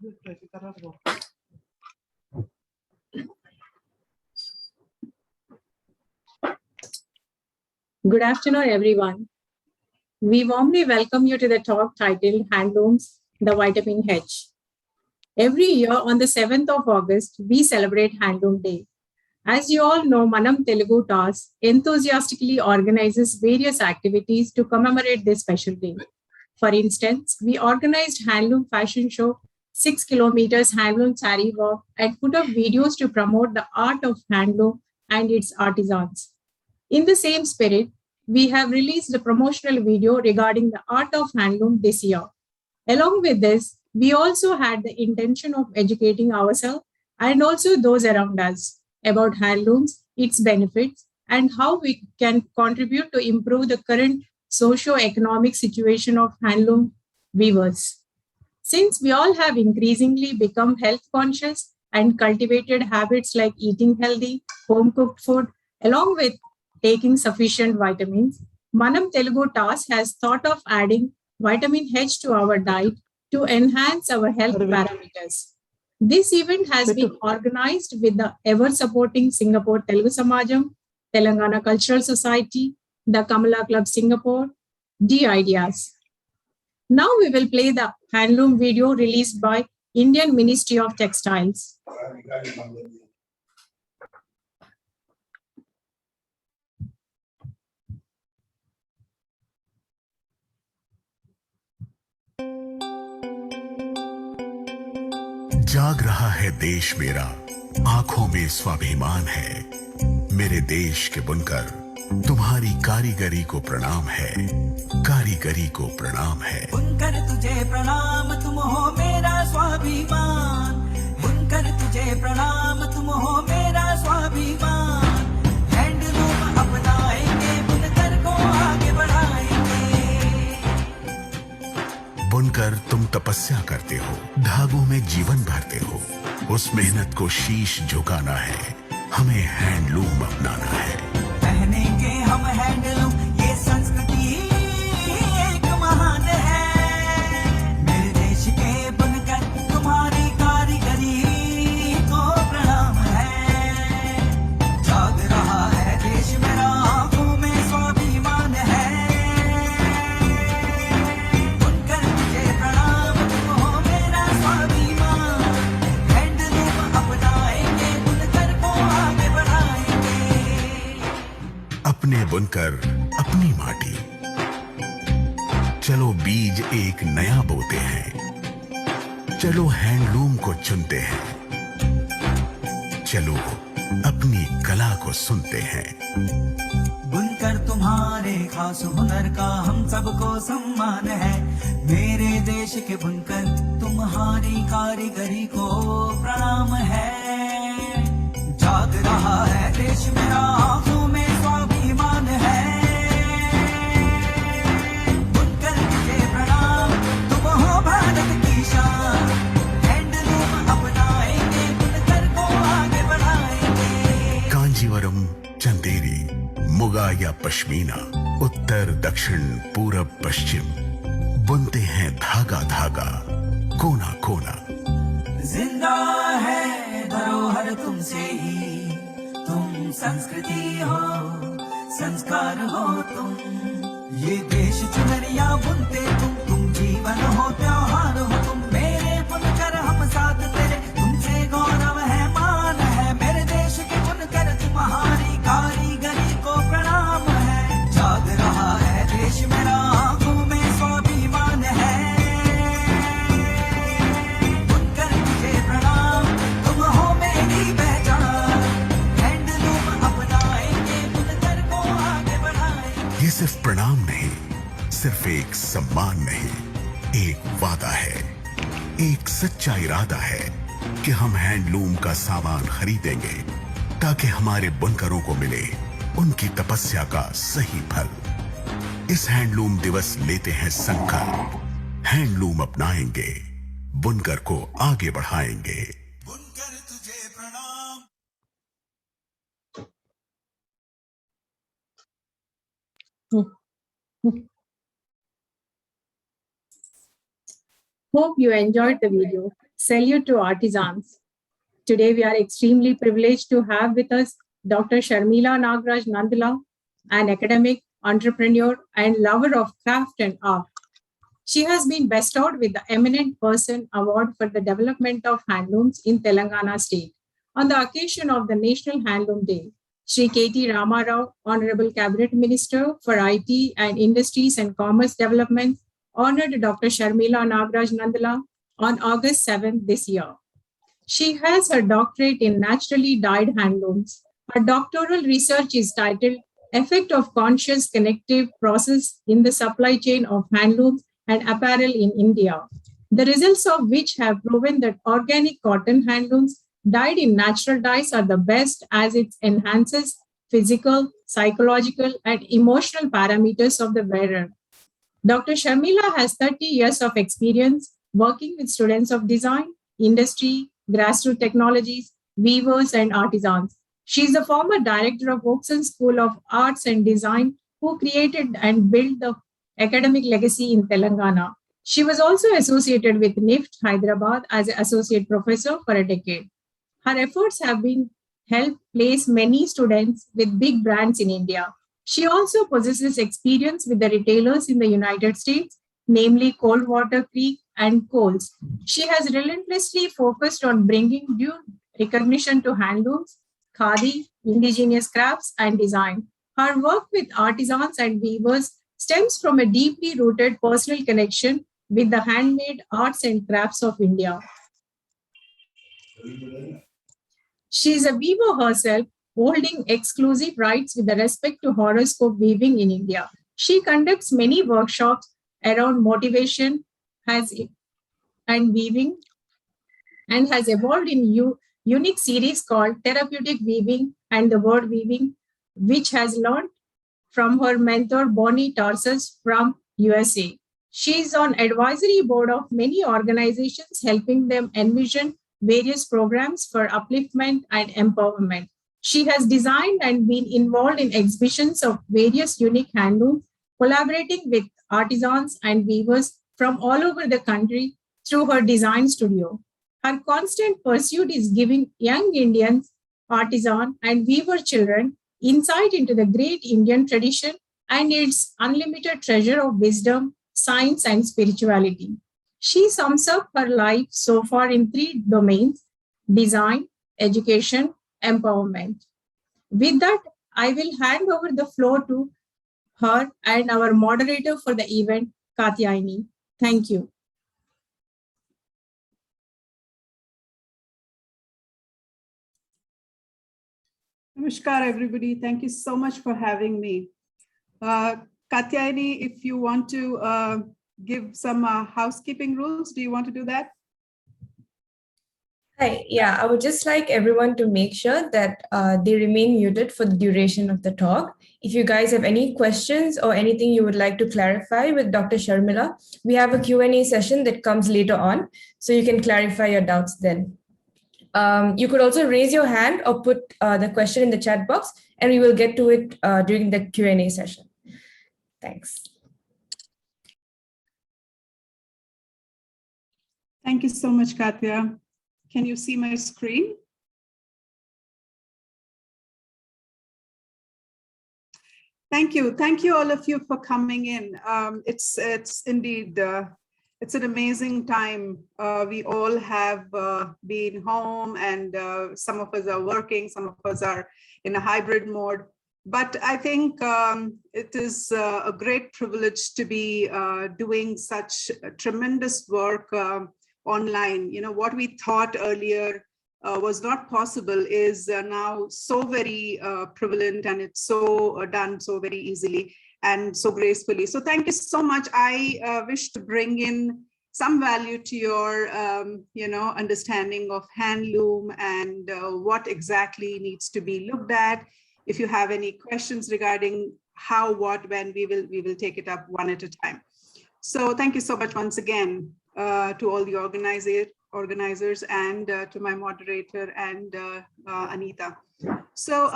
Good afternoon, everyone. We warmly welcome you to the talk titled Handlooms, the Vitamin H. Every year on the 7th of August, we celebrate Handloom Day. As you all know, Manam Telugu TAS enthusiastically organizes various activities to commemorate this special day. For instance, we organized Handloom Fashion Show, 6 kilometers Handloom Sari Walk, and put up videos to promote the art of handloom and its artisans. In the same spirit, we have released a promotional video regarding the art of handloom this year. Along with this, we also had the intention of educating ourselves and also those around us about handlooms, its benefits, and how we can contribute to improve the current socio-economic situation of handloom weavers. Since we all have increasingly become health conscious and cultivated habits like eating healthy, home cooked food, along with taking sufficient vitamins, Manam Telugu TAS has thought of adding vitamin H to our diet to enhance our health parameters. This event has been organized with the ever-supporting Singapore Telugu Samajam, Telangana Cultural Society, the Kamala Club Singapore, D Ideas. Now we will play the handloom video released by Indian Ministry of Textiles. जाग रहा है देश मेरा, आंखों में स्वाभिमान है। मेरे देश के बुनकर, तुम्हारी कारीगरी को प्रणाम है, कारीगरी को प्रणाम है। बुनकर तुझे प्रणाम, तुम हो मेरा स्वाभिमान। बुनकर तुझे प्रणाम, तुम हो मेरा स्वाभिमान। हैंडलूम अपनाएंगे, बुनकर को आगे बढ़ाएंगे। बुनकर तुम तपस्या करते हो, धागों में जीवन भरते हो। उस मेहनत को शीश झुकाना है, हमें हैंडलूम अपनाना है। पहनेंगे हम हैंडलूम, ये संस्कृति एक महान है। मेरे देश के बुनकर, तुम्हारी कारीगरी को प्रणाम है। जाग रहा है देश मेरा, आंखों में स्वाभिमान है। बुनकर तुझे प्रणाम, तुम हो मेरा स्वाभिमान। हैंडलूम अपनाएंगे, बुनकर को आगे बढ़ाएंगे। अपने बुनकर, अपनी माटी। चलो बीज एक नया बोते हैं, चलो हैंडलूम को चुनते हैं, चलो अपनी कला को सुनते हैं। बुनकर तुम्हारे खास हुनर का हम सबको सम्मान है। मेरे देश के बुनकर, तुम्हारी कारीगरी को प्रणाम है। जाग रहा है देश मेरा, आंखों में स्वाभिमान है। बुनकर तुझे प्रणाम, तुम हो भारत की शान। हैंडलूम अपनाएंगे, बुनकर को आगे बढ़ाएंगे। कांजीवरम, चंदेरी, मुगा या पश्मीना, उत्तर दक्षिण पूरब पश्चिम, बुनते हैं धागा धागा, कोना कोना। जिंदा है धरोहर तुमसे ही, तुम संस्कृति हो, संस्कार हो तुम। ये देश चुनरिया बुनते तुम जीवन हो, त्योहार हो तुम। मेरे बुनकर हम साथ तेरे, तुमसे गौरव है, मान है। मेरे देश के बुनकर, तुम्हारी कारीगरी को प्रणाम है। जाग रहा है देश मेरा, आंखों में स्वाभिमान है। बुनकर तुझे प्रणाम, तुम हो मेरी पहचान। हैंडलूम अपनाएंगे, बुनकर को आगे बढ़ाएंगे। ये सिर्फ प्रणाम नहीं, सिर्फ एक सम्मान नहीं, एक वादा है, एक सच्चा इरादा है कि हम हैंडलूम का सामान खरीदेंगे ताकि हमारे बुनकरों को मिले उनकी तपस्या का सही फल। इस हैंडलूम दिवस लेते हैं संकल्प, हैंडलूम अपनाएंगे, बुनकर को आगे बढ़ाएंगे। बुनकर तुझे प्रणाम। Hope you enjoyed the video. Salute to artisans. Today, we are extremely privileged to have with us Dr. Sharmila Nagraj Nandala, an academic, entrepreneur, and lover of craft and art. She has been bestowed with the Eminent Person Award for the development of handlooms in Telangana state. On the occasion of the National Handloom Day, Shri K.T. Ramarao, Honorable Cabinet Minister for IT and Industries and Commerce Development, honored Dr. Sharmila Nagraj Nandala on August 7th this year. She has her doctorate in naturally dyed handlooms. Her doctoral research is titled Effect of Conscious Connective Process in the Supply Chain of Handlooms and Apparel in India, the results of which have proven that organic cotton handlooms dyed in natural dyes are the best as it enhances physical, psychological, and emotional parameters of the wearer. Dr. Sharmila has 30 years of experience working with students of design, industry, grassroots technologies, weavers, and artisans. She is the former director of Oakson School of Arts and Design, who created and built the academic legacy in Telangana. She was also associated with NIFT Hyderabad as an associate professor for a decade. Her efforts have been helped place many students with big brands in India. She also possesses experience with the retailers in the United States, namely Coldwater Creek and Kohl's. She has relentlessly focused on bringing due recognition to handlooms, khadi, indigenous crafts, and design. Her work with artisans and weavers stems from a deeply rooted personal connection with the handmade arts and crafts of India. She is a weaver herself, holding exclusive rights with respect to horoscope weaving in India. She conducts many workshops around motivation and weaving and has evolved in unique series called Therapeutic Weaving and the Word Weaving, which has learned from her mentor Bonnie Tarsus from USA. She is on advisory board of many organizations helping them envision various programs for upliftment and empowerment. She has designed and been involved in exhibitions of various unique handlooms, collaborating with artisans and weavers from all over the country through her design studio. Her constant pursuit is giving young Indians, artisan and weaver children insight into the great Indian tradition and its unlimited treasure of wisdom, science, and spirituality. She sums up her life so far in three domains: design, education, empowerment. With that, I will hand over the floor to her and our moderator for the event, Katyayani. Thank you. Namaskar, everybody. Thank you so much for having me. Katyayani, if you want to give some housekeeping rules, do you want to do that? Hi, yeah, I would just like everyone to make sure that they remain muted for the duration of the talk. If you guys have any questions or anything you would like to clarify with Dr. Sharmila, we have a Q&A session that comes later on, so you can clarify your doubts then. You could also raise your hand or put the question in the chat box, and we will get to it during the Q&A session. Thanks. Thank you so much, Katya. Can you see my screen? Thank you. Thank you all of you for coming in. It's indeed, it's an amazing time. We all have been home, and some of us are working, some of us are in a hybrid mode. But I think it is a great privilege to be doing such tremendous work online. You know, what we thought earlier was not possible is now so very prevalent, and it's so done so very easily and so gracefully. So thank you so much. I wish to bring in some value to your understanding of handloom and what exactly needs to be looked at. If you have any questions regarding how, what, when, we will take it up one at a time. So thank you so much once again to all the organizers and to my moderator and Anita. So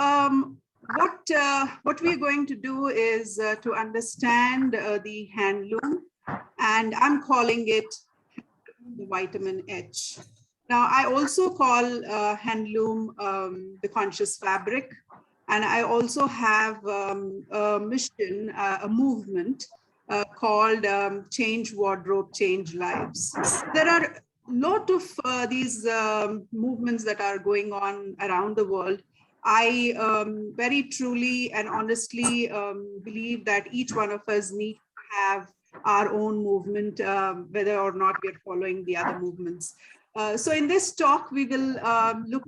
what we're going to do is to understand the handloom, and I'm calling it the vitamin H. Now, I also call handloom the conscious fabric. And I also have a mission, a movement called Change Wardrobe, Change Lives. There are a lot of these movements that are going on around the world. I very truly and honestly believe that each one of us need to have our own movement, whether or not we are following the other movements. So in this talk, we will look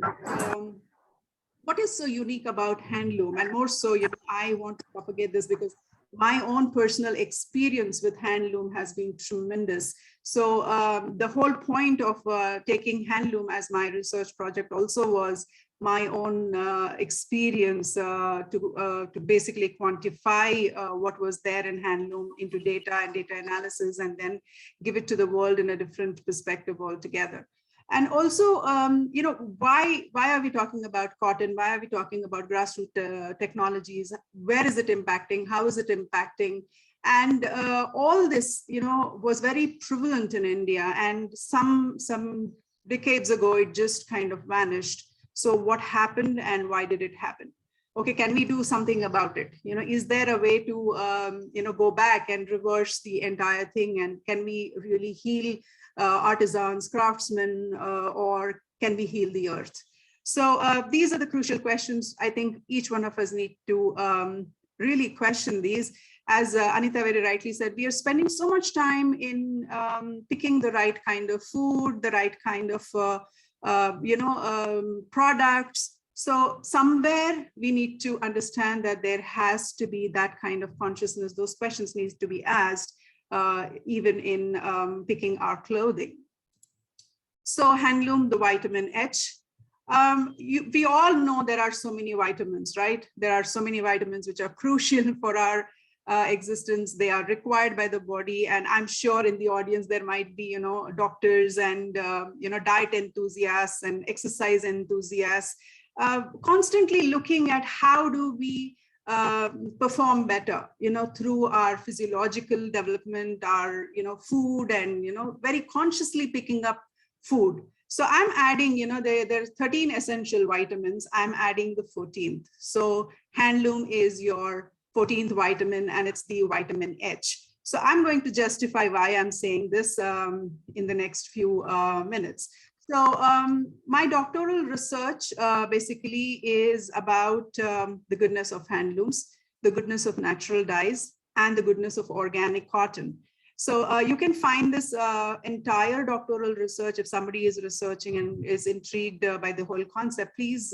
what is so unique about handloom, and more so, I want to propagate this because my own personal experience with handloom has been tremendous. So the whole point of taking handloom as my research project also was my own experience to basically quantify what was there in handloom into data and data analysis, and then give it to the world in a different perspective altogether. And also, why are we talking about cotton? Why are we talking about grassroots technologies? Where is it impacting? How is it impacting? And all this, was very prevalent in India. And some decades ago, it just kind of vanished. So what happened and why did it happen? Okay, can we do something about it? Is there a way to, go back and reverse the entire thing? And can we really heal artisans, craftsmen, or can we heal the earth? So these are the crucial questions. I think each one of us need to really question these. As Anita very rightly said, we are spending so much time in picking the right kind of food, the right kind of products. So somewhere we need to understand that there has to be that kind of consciousness. Those questions need to be asked, even in picking our clothing. So handloom, the vitamin H. We all know there are so many vitamins, right? There are so many vitamins which are crucial for our existence. They are required by the body. And I'm sure in the audience, there might be, doctors and, diet enthusiasts and exercise enthusiasts, constantly looking at how do we perform better, through our physiological development, our, food, and, very consciously picking up food. So I'm adding, there's 13 essential vitamins. I'm adding the 14th. So handloom is your 14th vitamin, and it's the vitamin H. So I'm going to justify why I'm saying this in the next few minutes. So my doctoral research basically is about the goodness of handlooms, the goodness of natural dyes, and the goodness of organic cotton. So you can find this entire doctoral research. If somebody is researching and is intrigued by the whole concept, please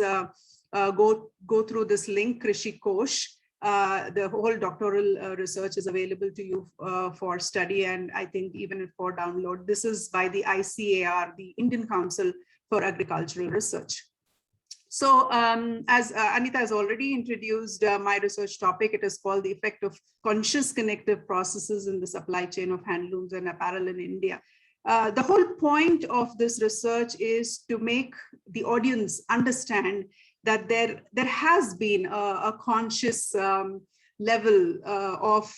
go through this link, Krishi Kosh. The whole doctoral research is available to you for study, and I think even for download. This is by the ICAR, the Indian Council for Agricultural Research. So as Anita has already introduced my research topic, it is called the effect of conscious connective processes in the supply chain of handlooms and apparel in India. The whole point of this research is to make the audience understand that there has been a conscious level of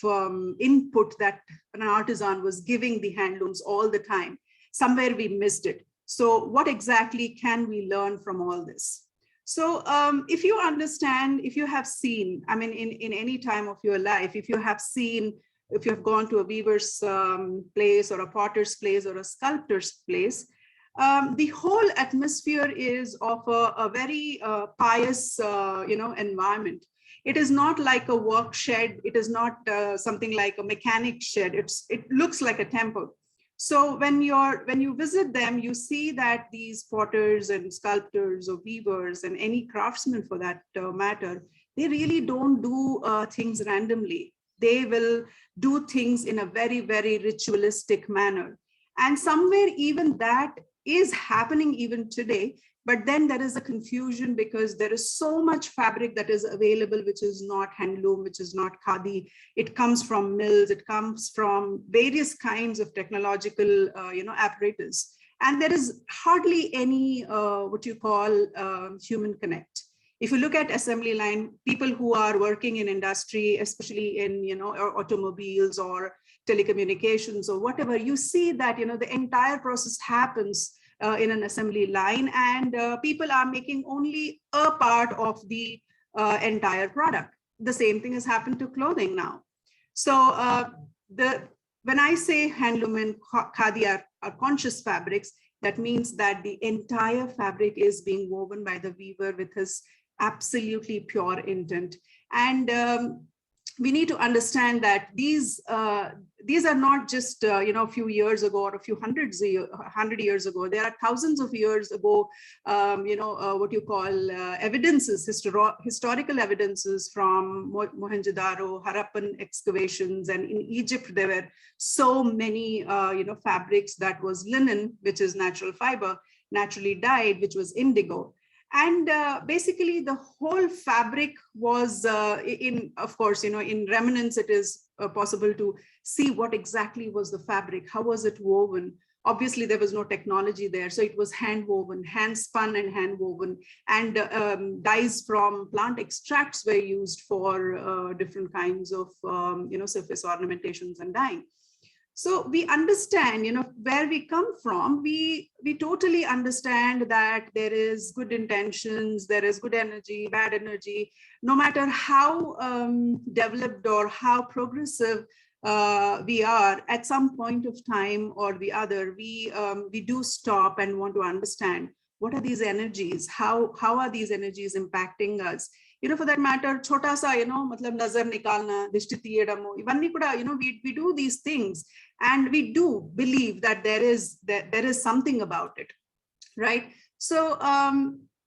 input that an artisan was giving the handlooms all the time. Somewhere we missed it. So what exactly can we learn from all this? So if you understand, if you have seen, I mean, in any time of your life, if you have gone to a weaver's place or a potter's place or a sculptor's place, the whole atmosphere is of a very pious, environment. It is not like a work shed. It is not something like a mechanic shed. It looks like a temple. So when you visit them, you see that these potters and sculptors or weavers and any craftsmen for that matter, they really don't do things randomly. They will do things in a very, very ritualistic manner. And somewhere even that is happening even today. But then there is a confusion because there is so much fabric that is available, which is not handloom, which is not khadi. It comes from mills, it comes from various kinds of technological, apparatus. And there is hardly any, what you call human connect. If you look at assembly line, people who are working in industry, especially in, automobiles or telecommunications or whatever, you see that, the entire process happens in an assembly line, and people are making only a part of the entire product. The same thing has happened to clothing now. So when I say handloom and khadi are conscious fabrics, that means that the entire fabric is being woven by the weaver with his absolutely pure intent. And we need to understand that these are not just a few years ago or a few hundred years ago. There are thousands of years ago, what you call evidences, historical evidences from Mohenjo-daro, Harappan excavations, and in Egypt there were so many fabrics that was linen, which is natural fiber, naturally dyed, which was indigo. And basically the whole fabric was of course, in remnants, it is possible to see what exactly was the fabric, how was it woven. Obviously, there was no technology there. So it was hand woven, hand spun and hand woven, and dyes from plant extracts were used for different kinds of, surface ornamentations and dyeing. So we understand, where we come from. We totally understand that there is good intentions, there is good energy, bad energy. No matter how developed or how progressive we are, at some point of time or the other, we do stop and want to understand what are these energies, how are these energies impacting us. For that matter, chota sa, matlab nazar nikalna, dishti tiyedamo, ivanni kuda, we do these things, and we do believe that there is something about it, right? So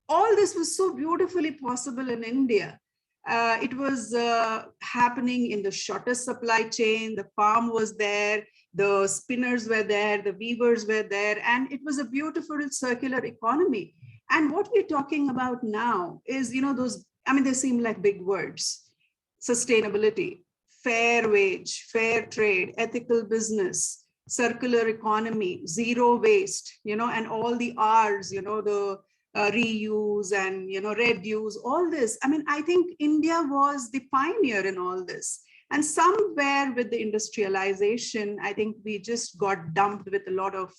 all this was so beautifully possible in India. It was happening in the shortest supply chain. The farm was there, the spinners were there, the weavers were there, and it was a beautiful circular economy. And what we're talking about now is, those, they seem like big words: sustainability, fair wage, fair trade, ethical business, circular economy, zero waste, and all the R's, the reuse and, reduce, all this. I think India was the pioneer in all this. And somewhere with the industrialization, I think we just got dumped with a lot of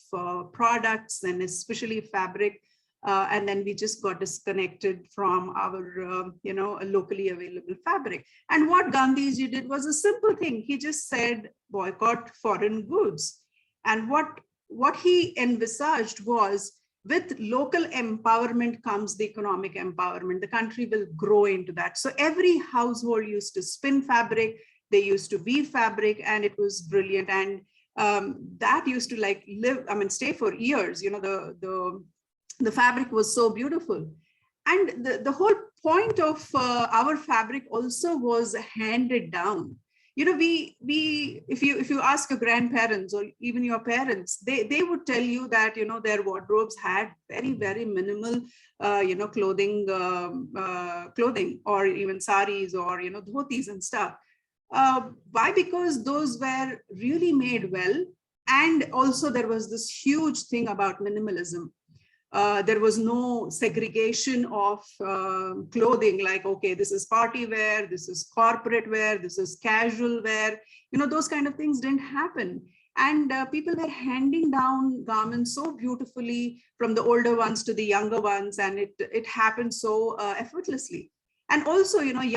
products, and especially fabric. And then we just got disconnected from our, locally available fabric. And what Gandhiji did was a simple thing. He just said, boycott foreign goods. And what he envisaged was, with local empowerment comes the economic empowerment. The country will grow into that. So every household used to spin fabric. They used to weave fabric, and it was brilliant. And that used to stay for years. The fabric was so beautiful. And the whole point of our fabric also was handed down. If you ask your grandparents or even your parents, they would tell you that, their wardrobes had very, very minimal, clothing, or even saris or, dhotis and stuff. Why? Because those were really made well. And also there was this huge thing about minimalism. There was no segregation of clothing, like, okay, this is party wear, this is corporate wear, this is casual wear. Those kind of things didn't happen. And people were handing down garments so beautifully from the older ones to the younger ones, and it happened so effortlessly. And also, newly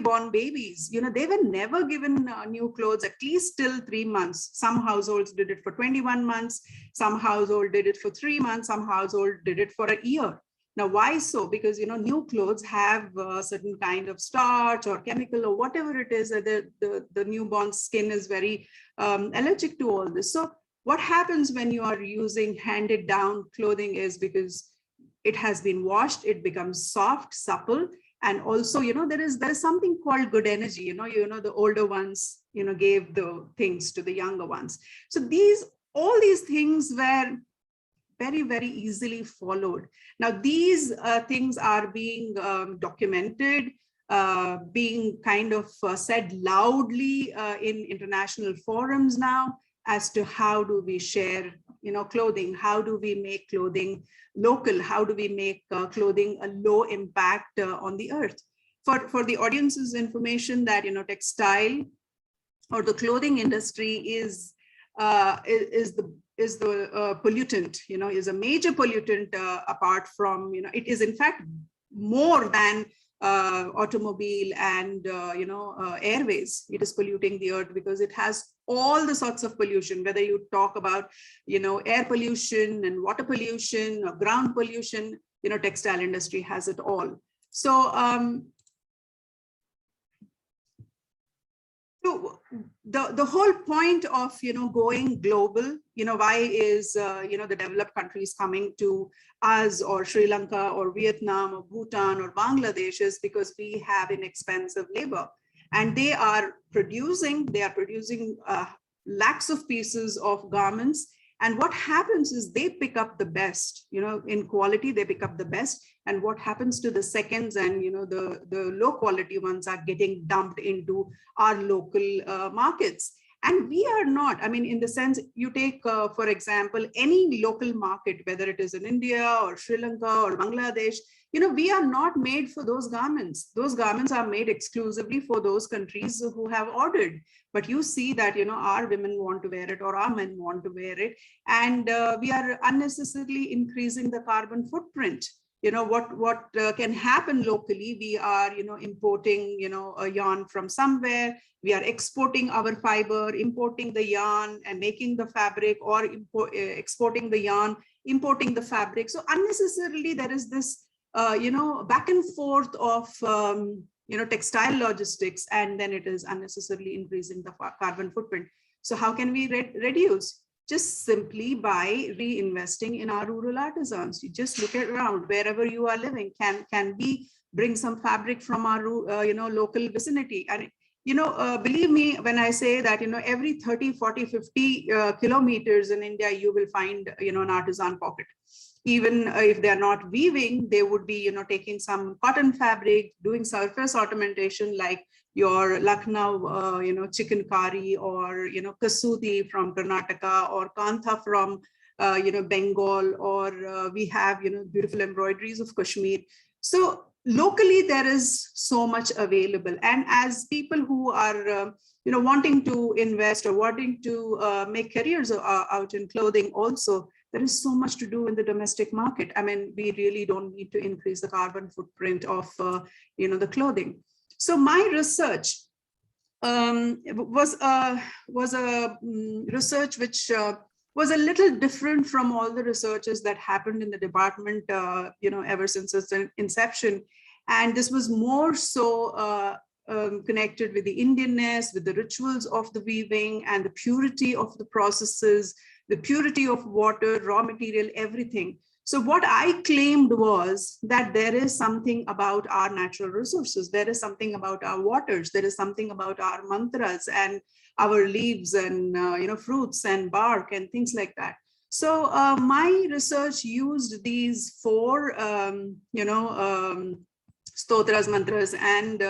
born babies, they were never given new clothes, at least till 3 months. Some households did it for 21 months. Some household did it for 3 months. Some household did it for a year. Now, why so? Because, new clothes have a certain kind of starch or chemical or whatever it is. The newborn skin is very allergic to all this. So what happens when you are using handed down clothing is, because it has been washed, it becomes soft, supple. And also, there is something called good energy. The older ones, gave the things to the younger ones. So all these things were very, very easily followed. Now, these things are being documented, being kind of said loudly in international forums now, as to how do we share, clothing, how do we make clothing local, how do we make clothing a low impact on the earth. For the audience's information, that textile or the clothing industry is pollutant, is a major pollutant apart from, it is in fact more than automobile and, airways. It is polluting the earth because it has all the sorts of pollution, whether you talk about, air pollution and water pollution or ground pollution, textile industry has it all. So, so the whole point of, going global, why is, the developed countries coming to us, or Sri Lanka or Vietnam or Bhutan or Bangladesh, is because we have inexpensive labor, and they are producing lakhs of pieces of garments. And what happens is they pick up the best, in quality, they pick up the best. And what happens to the seconds and, the low quality ones are getting dumped into our local markets. And we are not, I mean, in the sense, you take, for example, any local market, whether it is in India or Sri Lanka or Bangladesh, we are not made for those garments. Those garments are made exclusively for those countries who have ordered. But you see that, our women want to wear it or our men want to wear it. And we are unnecessarily increasing the carbon footprint. What can happen locally, we are, importing, a yarn from somewhere. We are exporting our fiber, importing the yarn and making the fabric, or exporting the yarn, importing the fabric. So unnecessarily there is this, back and forth of, textile logistics, and then it is unnecessarily increasing the carbon footprint. So how can we reduce? Just simply by reinvesting in our rural artisans. You just look around wherever you are living. Can we bring some fabric from our, local vicinity? And, believe me when I say that, every 30, 40, 50 kilometers in India, you will find, an artisan pocket. Even if they're not weaving, they would be, taking some cotton fabric, doing surface ornamentation like your Lucknow, chicken curry, or, kasuti from Karnataka, or kantha from, Bengal, or we have, beautiful embroideries of Kashmir. So locally, there is so much available. And as people who are, wanting to invest or wanting to make careers out in clothing also, there is so much to do in the domestic market. I mean, we really don't need to increase the carbon footprint of, the clothing. So my research was a research which was a little different from all the researches that happened in the department, ever since its inception. And this was more so connected with the Indianness, with the rituals of the weaving and the purity of the processes, the purity of water, raw material, everything. So what I claimed was that there is something about our natural resources. There is something about our waters. There is something about our mantras and our leaves and, fruits and bark and things like that. So my research used these four, stotras, mantras, and,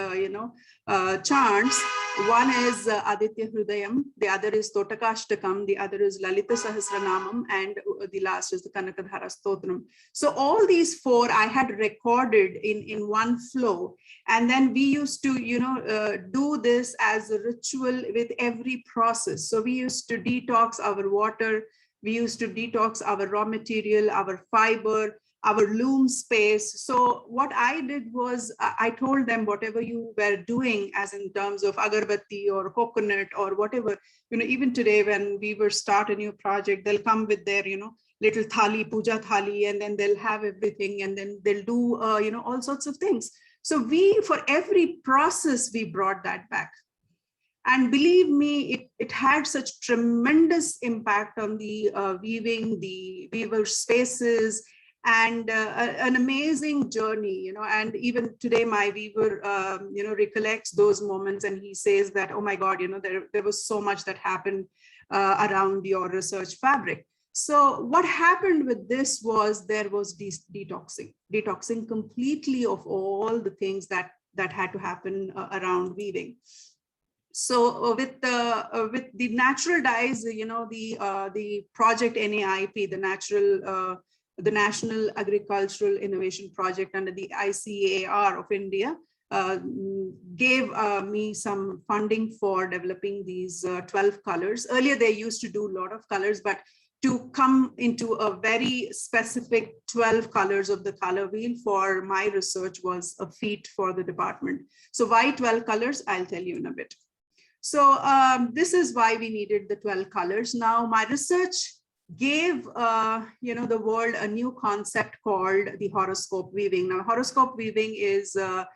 chants. One is Aditya Hrudayam, the other is Totakashtakam, the other is Lalita Sahasranamam, and the last is the Kanakadhara Stotram. So all these four I had recorded in one flow. And then we used to, do this as a ritual with every process. So we used to detox our water, we used to detox our raw material, our fiber, our loom space. So what I did was I told them whatever you were doing as in terms of agarbatti or coconut or whatever, even today when we were start a new project, they'll come with their, little thali, puja thali, and then they'll have everything, and then they'll do, all sorts of things. So for every process, we brought that back. And believe me, it had such tremendous impact on the weaving, the weaver spaces, and an amazing journey, and even today my weaver, recollects those moments, and he says that, oh my God, there was so much that happened around your research fabric. So what happened with this was there was detoxing completely of all the things that had to happen around weaving. So with the natural dyes, the project NAIP, the National Agricultural Innovation Project under the ICAR of India, gave me some funding for developing these 12 colors. Earlier, they used to do a lot of colors, but to come into a very specific 12 colors of the color wheel for my research was a feat for the department. So why 12 colors? I'll tell you in a bit. So this is why we needed the 12 colors. Now my research gave the world a new concept called the horoscope weaving. Now horoscope weaving is the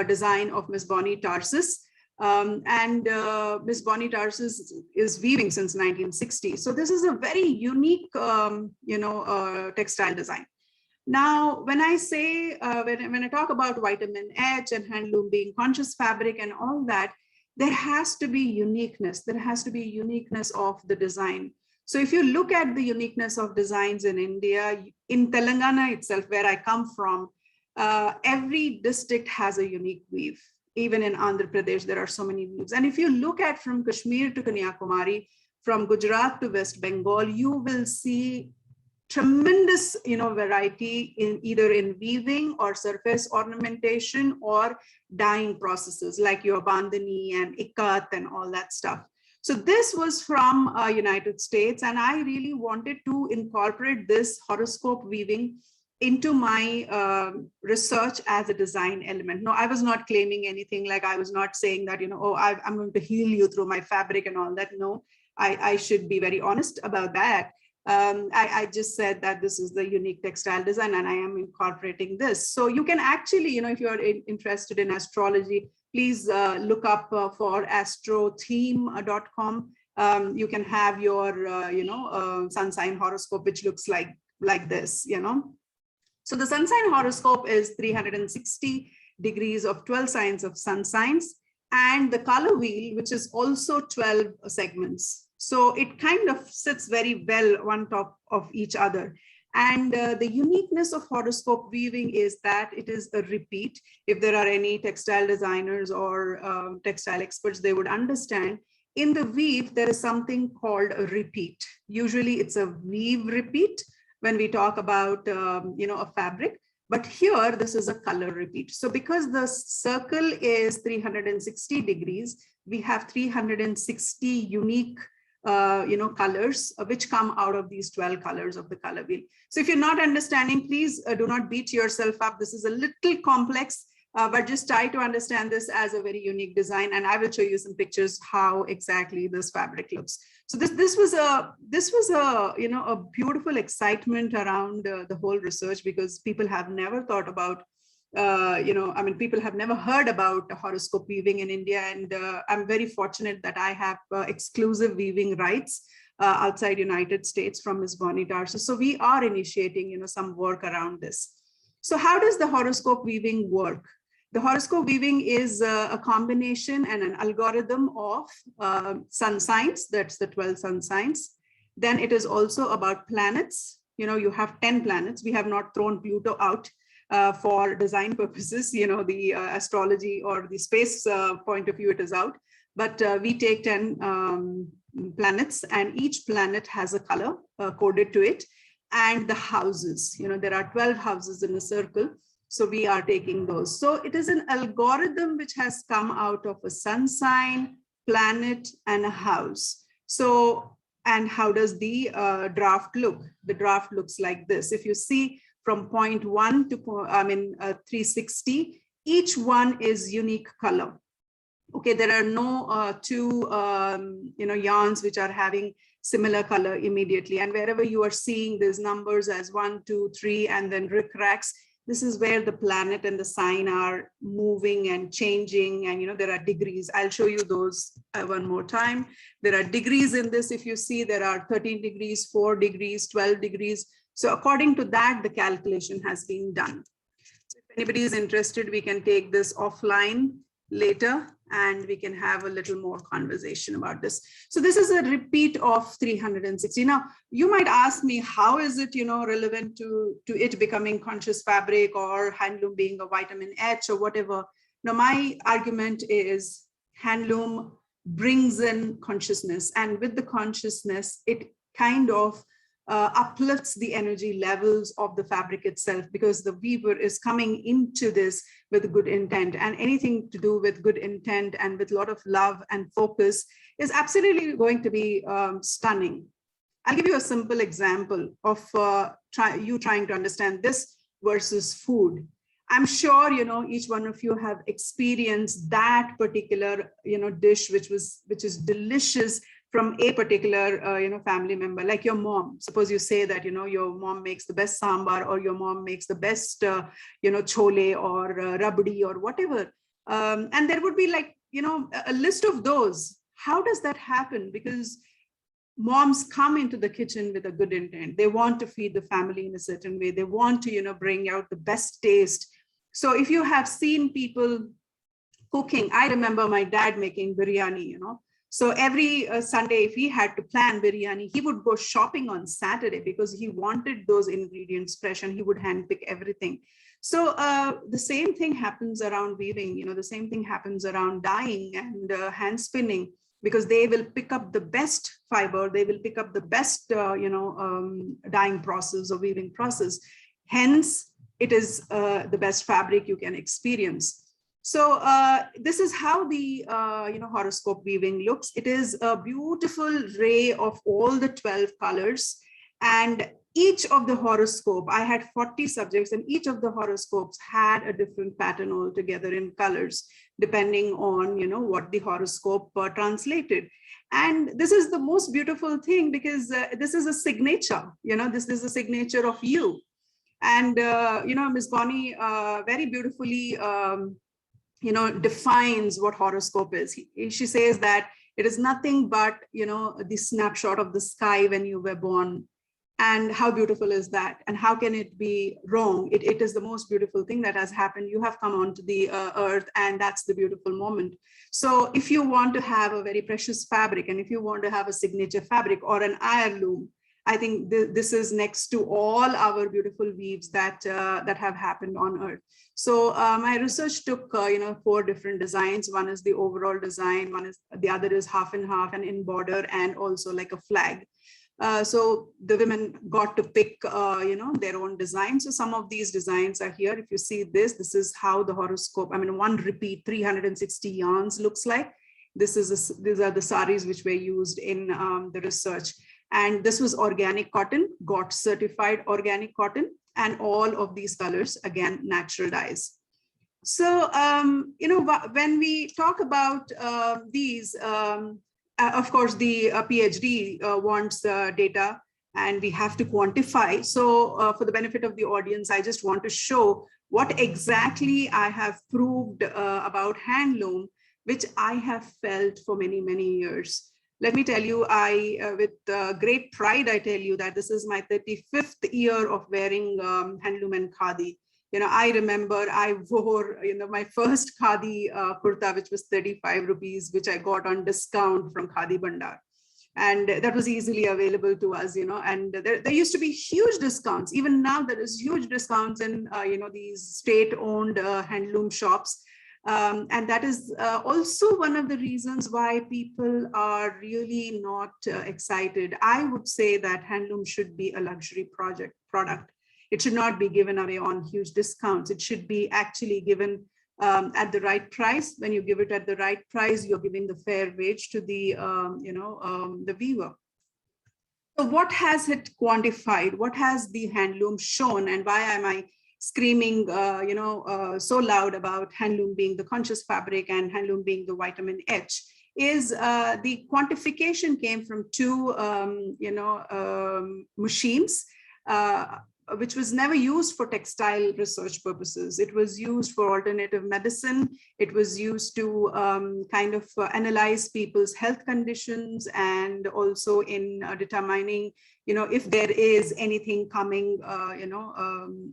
design of Miss Bonnie Tarsus. Miss Bonnie Tarsus is weaving since 1960. So this is a very unique, textile design. Now, when I say, when I talk about vitamin H and handloom being conscious fabric and all that, there has to be uniqueness. There has to be uniqueness of the design. So if you look at the uniqueness of designs in India, in Telangana itself, where I come from, every district has a unique weave. Even in Andhra Pradesh, there are so many weaves. And if you look at from Kashmir to Kanyakumari, from Gujarat to West Bengal, you will see tremendous, variety in either in weaving or surface ornamentation or dyeing processes like your bandhani and ikat and all that stuff. So this was from United States, and I really wanted to incorporate this horoscope weaving into my research as a design element. No, I was not claiming anything, like I was not saying that, I'm going to heal you through my fabric and all that. No, I should be very honest about that. I just said that this is the unique textile design and I am incorporating this. So you can actually, if you're interested in astrology, please look up for astrotheme.com. You can have your, sun sign horoscope, which looks like this, So the sun sign horoscope is 360 degrees of 12 signs of sun signs, and the color wheel, which is also 12 segments. So it kind of sits very well one top of each other. And the uniqueness of horoscope weaving is that it is a repeat. If there are any textile designers or textile experts, they would understand. In the weave, there is something called a repeat. Usually it's a weave repeat when we talk about, a fabric, but here this is a color repeat. So because the circle is 360 degrees, we have 360 unique, colors which come out of these 12 colors of the color wheel. So if you're not understanding, please do not beat yourself up. This is a little complex, but just try to understand this as a very unique design. And I will show you some pictures how exactly this fabric looks. So this was a a beautiful excitement around the whole research, because people have never thought about people have never heard about horoscope weaving in India, and I'm very fortunate that I have exclusive weaving rights outside United States from Ms. Bonnie Tarsus. So we are initiating some work around this. So how does the horoscope weaving work? The horoscope weaving is a combination and an algorithm of sun signs, that's the 12 sun signs. Then it is also about planets. You have 10 planets. We have not thrown Pluto out for design purposes, the astrology or the space point of view, it is out. But we take 10 planets, and each planet has a color coded to it. And the houses, there are 12 houses in a circle. So we are taking those. So it is an algorithm which has come out of a sun sign, planet, and a house. So, and how does the draft look? The draft looks like this. If you see from point 1 to 360, each one is unique color. Okay, there are no two yarns which are having similar color immediately. And wherever you are seeing these numbers as 1, 2, 3, and then rickracks, this is where the planet and the sign are moving and changing, and there are degrees. I'll show you those one more time. There are degrees in this. If you see, there are 13 degrees, 4 degrees, 12 degrees. So according to that, the calculation has been done. So if anybody is interested, we can take this offline later and we can have a little more conversation about this. So this is a repeat of 360. Now, you might ask me, how is it, relevant to it becoming conscious fabric or handloom being a vitamin H or whatever? Now, my argument is handloom brings in consciousness, and with the consciousness, it kind of uplifts the energy levels of the fabric itself, because the weaver is coming into this with good intent, and anything to do with good intent and with a lot of love and focus is absolutely going to be stunning. I'll give you a simple example of you trying to understand this versus food. I'm sure, each one of you have experienced that particular, dish, which is delicious from a particular, family member, like your mom. Suppose you say that, your mom makes the best sambar, or your mom makes the best, chole or rabdi or whatever. And there would be like, a list of those. How does that happen? Because moms come into the kitchen with a good intent. They want to feed the family in a certain way. They want to, bring out the best taste. So if you have seen people cooking, I remember my dad making biryani, So every Sunday, if he had to plan biryani, he would go shopping on Saturday because he wanted those ingredients fresh, and he would handpick everything. So the same thing happens around weaving, the same thing happens around dyeing and hand spinning, because they will pick up the best fiber, they will pick up the best, dyeing process or weaving process. Hence, it is the best fabric you can experience. So this is how the horoscope weaving looks. It is a beautiful ray of all the 12 colors, and each of the horoscope, I had 40 subjects, and each of the horoscopes had a different pattern altogether in colors, depending on what the horoscope translated. And this is the most beautiful thing, because this is a signature. This is a signature of you. And Ms. Bonnie very beautifully defines what horoscope is. She says that it is nothing but the snapshot of the sky when you were born. And how beautiful is that? And how can it be wrong? It is the most beautiful thing that has happened. You have come onto the earth, and that's the beautiful moment. So if you want to have a very precious fabric, and if you want to have a signature fabric or an heirloom, I think this is next to all our beautiful weaves that have happened on earth. So my research took 4 different designs. One is the overall design, the other is half and half and in border, and also like a flag. So the women got to pick, their own design. So some of these designs are here. If you see this is how the horoscope, one repeat 360 yarns looks like. These are the saris which were used in the research. And this was organic cotton, got certified organic cotton, and all of these colors, again, natural dyes. So, when we talk about these, of course, the PhD wants data, and we have to quantify. So for the benefit of the audience, I just want to show what exactly I have proved about handloom, which I have felt for many, many years. Let me tell you, with great pride, I tell you that this is my 35th year of wearing handloom and khadi. I remember I wore, my first khadi kurta, which was 35 rupees, which I got on discount from Khadi Bandar. And that was easily available to us, and there used to be huge discounts. Even now, there is huge discounts in, these state-owned handloom shops. And that is also one of the reasons why people are really not excited. I would say that handloom should be a luxury product. It should not be given away on huge discounts. It should be actually given at the right price. When you give it at the right price, you're giving the fair wage to the, the weaver. So what has it quantified? What has the handloom shown? And why am I screaming, so loud about handloom being the conscious fabric and handloom being the vitamin H? Is the quantification came from 2, machines, which was never used for textile research purposes. It was used for alternative medicine. It was used to analyze people's health conditions, and also in determining, if there is anything coming,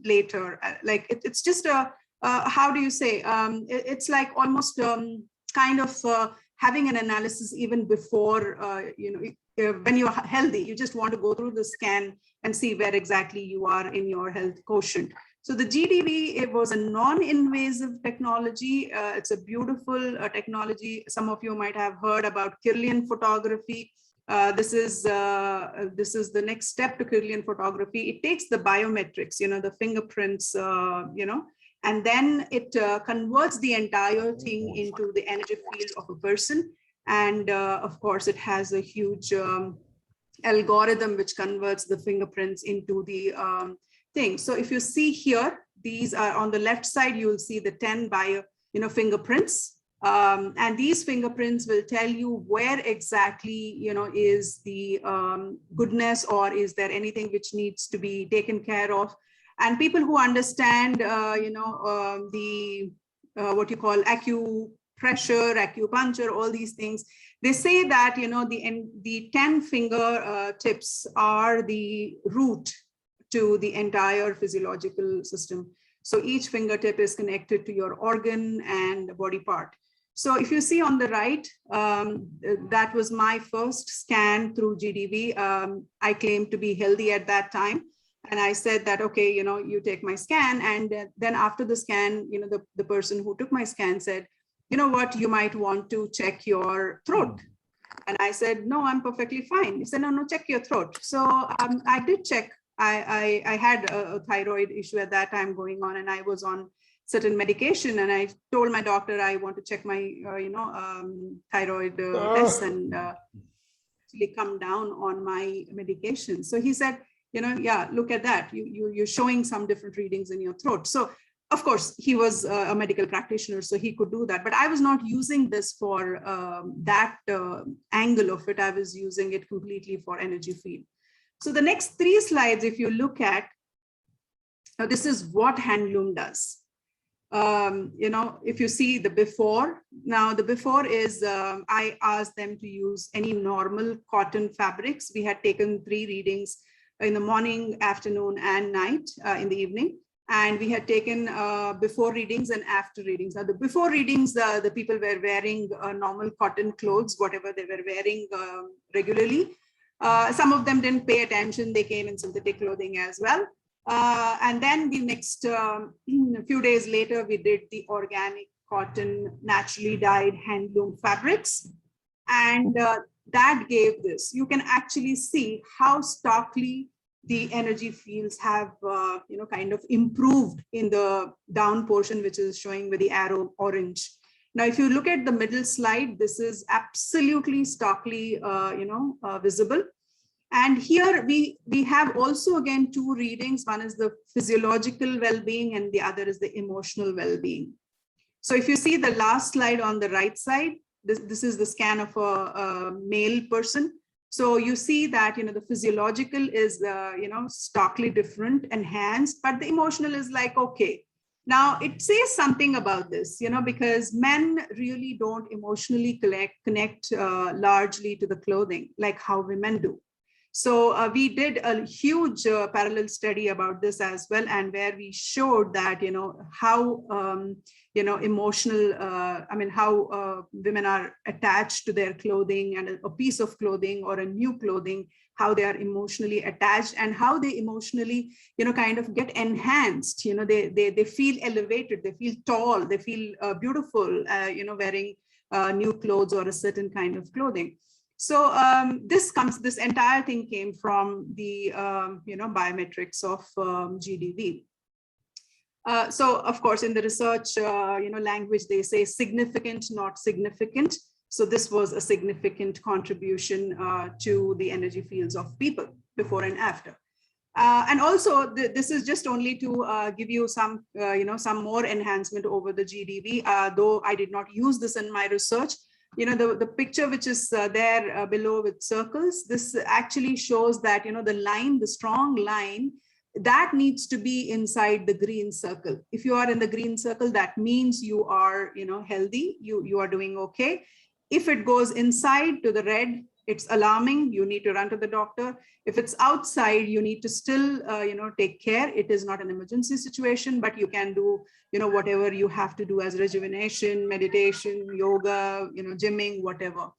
later. Like it's just a, how do you say? It's like almost having an analysis even before, when you're healthy. You just want to go through the scan and see where exactly you are in your health quotient. So the GDV, it was a non-invasive technology. It's a beautiful technology. Some of you might have heard about Kirlian photography. This is the next step to Kirlian photography. It takes the biometrics, the fingerprints, and then it converts the entire thing into the energy field of a person. And of course, it has a huge algorithm which converts the fingerprints into the thing. So if you see here, these are on the left side, you will see the 10 fingerprints. And these fingerprints will tell you where exactly, is the goodness, or is there anything which needs to be taken care of. And people who understand, what you call acupressure, acupuncture, all these things, they say that, the 10 finger tips are the root to the entire physiological system. So each fingertip is connected to your organ and body part. So if you see on the right, that was my first scan through GDV. I claimed to be healthy at that time. And I said that, okay, you take my scan. And then after the scan, the person who took my scan said, you know what, you might want to check your throat. And I said, no, I'm perfectly fine. He said, no, check your throat. So I did check. I had a thyroid issue at that time going on, and I was on certain medication, and I told my doctor I want to check my thyroid tests and actually come down on my medication. So he said, yeah, look at that, you're showing some different readings in your throat. So of course he was a medical practitioner, so he could do that, but I was not using this for that angle of it. I was using it completely for energy field. So the next 3 slides, if you look at, this is what Handloom does. If you see the before, now the before is, I asked them to use any normal cotton fabrics. We had taken 3 readings in the morning, afternoon, and night in the evening. And we had taken before readings and after readings. Now the before readings, the people were wearing normal cotton clothes, whatever they were wearing regularly. Some of them didn't pay attention. They came in synthetic clothing as well. And then the next few days later, we did the organic cotton, naturally dyed handloom fabrics. And that gave this. You can actually see how starkly the energy fields have, kind of improved in the down portion, which is showing with the arrow orange. Now, if you look at the middle slide, this is absolutely starkly, visible. And here we have also, again, 2 readings. One is the physiological well-being and the other is the emotional well-being. So if you see the last slide on the right side, this is the scan of a male person. So you see that, the physiological is, starkly different, enhanced, but the emotional is like, okay. Now it says something about this, because men really don't emotionally connect largely to the clothing like how women do. So we did a huge parallel study about this as well, and where we showed that, how, emotional, how women are attached to their clothing, and a piece of clothing or a new clothing, how they are emotionally attached, and how they emotionally, kind of get enhanced. They feel elevated, they feel tall, they feel beautiful, wearing new clothes or a certain kind of clothing. So this entire thing came from the, biometrics of GDV. So of course, in the research, language, they say significant, not significant. So this was a significant contribution to the energy fields of people before and after. And also, this is just only to give you some, some more enhancement over the GDV, though I did not use this in my research. The picture which is there below with circles, this actually shows that, the line, the strong line, that needs to be inside the green circle. If you are in the green circle, that means you are, healthy, you are doing okay. If it goes inside to the red, it's alarming, you need to run to the doctor. If it's outside, you need to still, take care. It is not an emergency situation, but you can do, whatever you have to do as rejuvenation, meditation, yoga, gymming, whatever,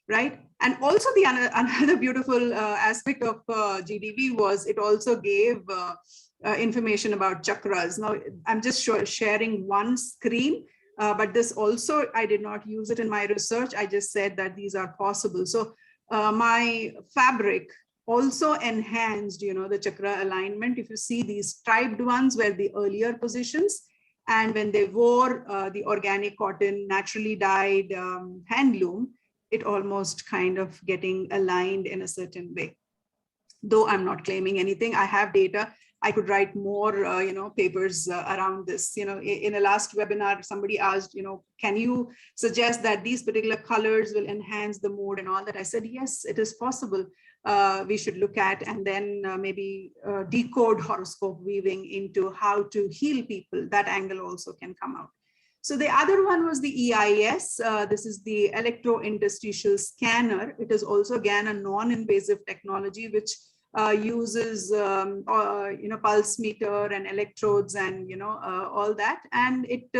right? And also the another beautiful aspect of GDV was it also gave information about chakras. Now, I'm just sharing one screen, but this also, I did not use it in my research. I just said that these are possible. So my fabric also enhanced, the chakra alignment. If you see these striped ones were the earlier positions, and when they wore the organic cotton, naturally dyed handloom, it almost kind of getting aligned in a certain way. though I'm not claiming anything. I have data. I could write more, papers around this. In a last webinar, somebody asked, can you suggest that these particular colors will enhance the mood and all that? I said, yes, it is possible. We should look at and then maybe decode horoscope weaving into how to heal people. That angle also can come out. So the other one was the EIS. This is the electro-interstitial scanner. It is also, again, a non-invasive technology which uses pulse meter and electrodes and all that, and it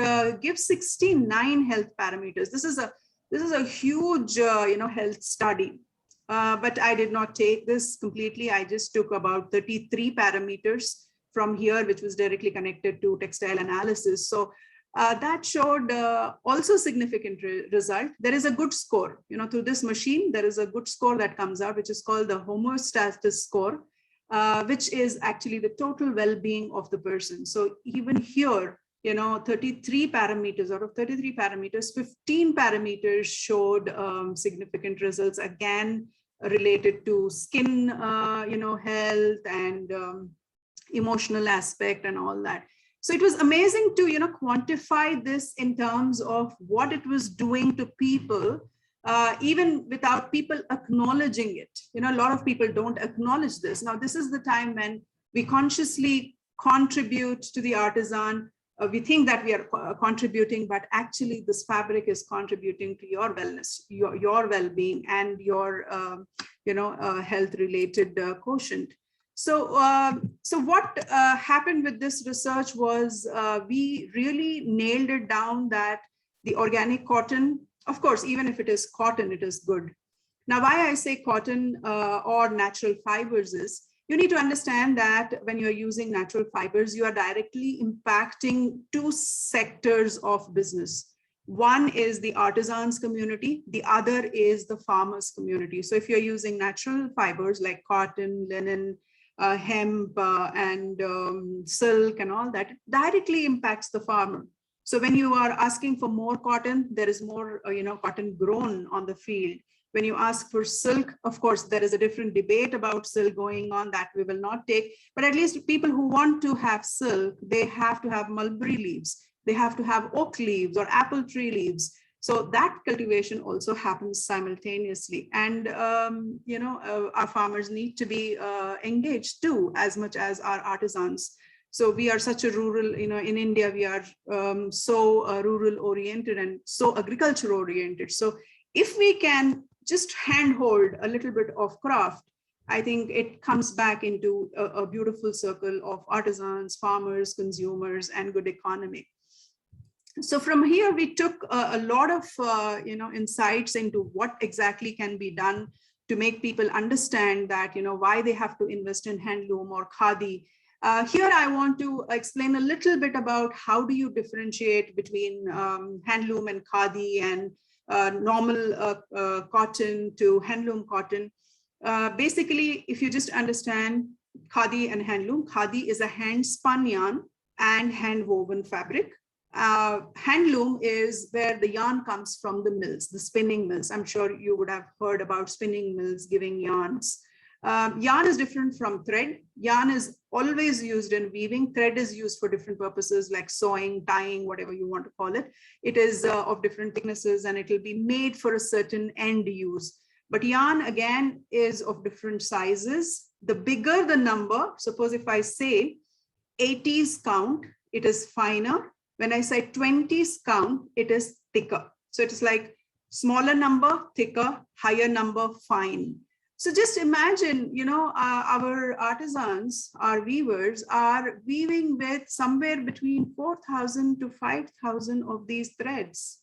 gives 69 health parameters. This is a huge health study, but I did not take this completely. I just took about 33 parameters from here, which was directly connected to textile analysis. So that showed also significant result. There is a good score, through this machine, there is a good score that comes out, which is called the homeostasis score, which is actually the total well-being of the person. So even here, 33 parameters out of 33 parameters, 15 parameters showed significant results, again, related to skin, health and emotional aspect and all that. So it was amazing to, quantify this in terms of what it was doing to people, even without people acknowledging it. A lot of people don't acknowledge this. Now, this is the time when we consciously contribute to the artisan. We think that we are contributing, but actually this fabric is contributing to your wellness, your well-being and your, health-related quotient. So what happened with this research was we really nailed it down that the organic cotton, of course, even if it is cotton, it is good. Now, why I say cotton or natural fibers is, you need to understand that when you're using natural fibers, you are directly impacting two sectors of business. One is the artisans community, the other is the farmers community. So if you're using natural fibers like cotton, linen, hemp and silk and all that, it directly impacts the farmer. So when you are asking for more cotton, there is more cotton grown on the field. When you ask for silk, of course, there is a different debate about silk going on that we will not take, but at least people who want to have silk, they have to have mulberry leaves, they have to have oak leaves or apple tree leaves. So that cultivation also happens simultaneously. And, our farmers need to be engaged too, as much as our artisans. So we are such a rural, in India, we are so rural oriented and so agriculture oriented. So if we can just handhold a little bit of craft, I think it comes back into a beautiful circle of artisans, farmers, consumers, and good economy. So from here, we took a lot of insights into what exactly can be done to make people understand that why they have to invest in handloom or khadi. Here I want to explain a little bit about how do you differentiate between handloom and khadi and normal cotton to handloom cotton. Basically, if you just understand khadi and handloom, khadi is a hand spun yarn and hand woven fabric. Handloom is where the yarn comes from the mills, the spinning mills. I'm sure you would have heard about spinning mills giving yarns. Yarn is different from thread. Yarn is always used in weaving. Thread is used for different purposes like sewing, tying, whatever you want to call it. It is of different thicknesses and it will be made for a certain end use. But yarn again is of different sizes. The bigger the number, suppose if I say 80s count, it is finer. When I say 20s count, it is thicker. So it is like smaller number, thicker, higher number, fine. So just imagine, our artisans, our weavers are weaving with somewhere between 4,000 to 5,000 of these threads.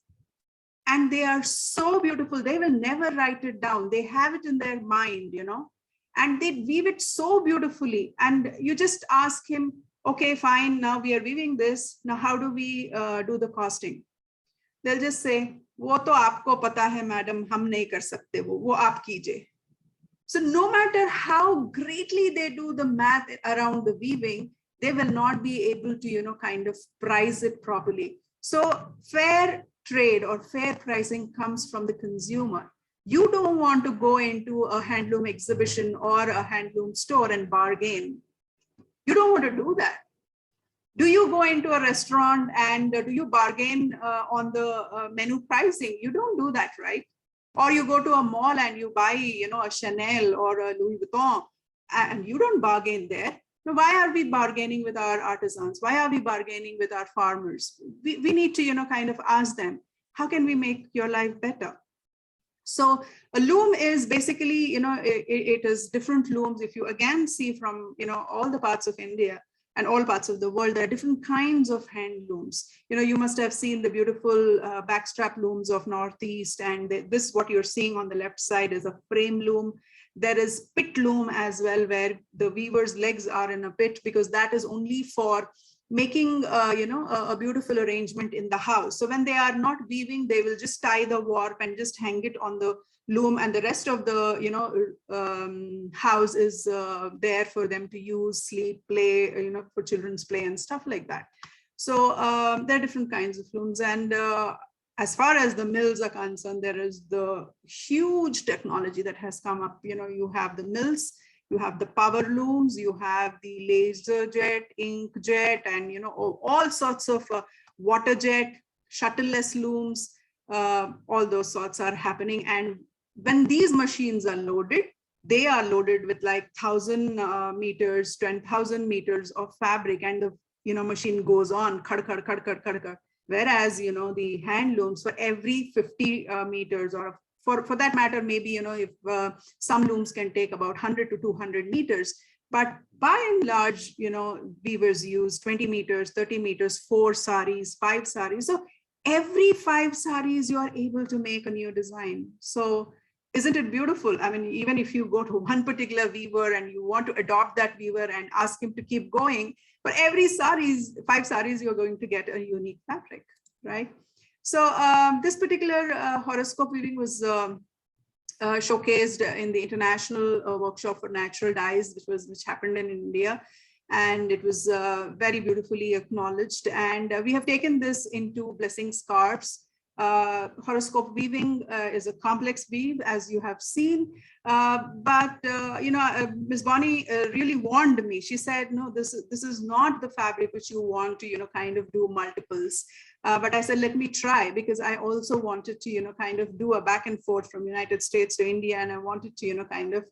And they are so beautiful. They will never write it down. They have it in their mind, and they weave it so beautifully. And you just ask him, okay, fine, now we are weaving this. Now, how do we do the costing? They'll just say, wo to aapko pata hai, madam, hum nahi kar sakte wo aap kijiye. So no matter how greatly they do the math around the weaving, they will not be able to, kind of price it properly. So fair trade or fair pricing comes from the consumer. You don't want to go into a handloom exhibition or a handloom store and bargain. You don't want to do that. Do you go into a restaurant and do you bargain on the menu pricing? You don't do that, right? Or you go to a mall and you buy, a Chanel or a Louis Vuitton, and you don't bargain there. Now, why are we bargaining with our artisans? Why are we bargaining with our farmers? We need to, kind of ask them, how can we make your life better? So a loom is basically, it is different looms. If you again see from, all the parts of India and all parts of the world, there are different kinds of hand looms. You must have seen the beautiful backstrap looms of Northeast, and this, what you're seeing on the left side, is a frame loom. There is pit loom as well, where the weaver's legs are in a pit, because that is only for making a beautiful arrangement in the house. So when they are not weaving, they will just tie the warp and just hang it on the loom, and the rest of the house is there for them to use, sleep, play, for children's play and stuff like that. So there are different kinds of looms, and as far as the mills are concerned, there is the huge technology that has come up. You have the mills, you have the power looms, you have the laser jet, ink jet, and all sorts of water jet, shuttleless looms. All those sorts are happening. And when these machines are loaded, they are loaded with like 1,000 meters, 10,000 meters of fabric, and the machine goes on, khad, khad, khad, khad, khad, khad. Whereas the hand looms, for every 50 meters, or for that matter, maybe if some looms can take about 100 to 200 meters, but by and large, weavers use 20 meters, 30 meters, 4 saris, 5 saris. So every 5 saris, you are able to make a new design. So isn't it beautiful? I mean, even if you go to one particular weaver and you want to adopt that weaver and ask him to keep going, for every 5 saris, you're going to get a unique fabric, right? So this particular horoscope weaving was showcased in the International Workshop for Natural Dyes, which happened in India. And it was very beautifully acknowledged. And we have taken this into blessing scarves. Horoscope weaving is a complex weave, as you have seen. But Ms. Bonnie really warned me. She said, no, this is not the fabric which you want to, kind of do multiples. But I said, let me try, because I also wanted to, kind of do a back and forth from United States to India. And I wanted to, kind of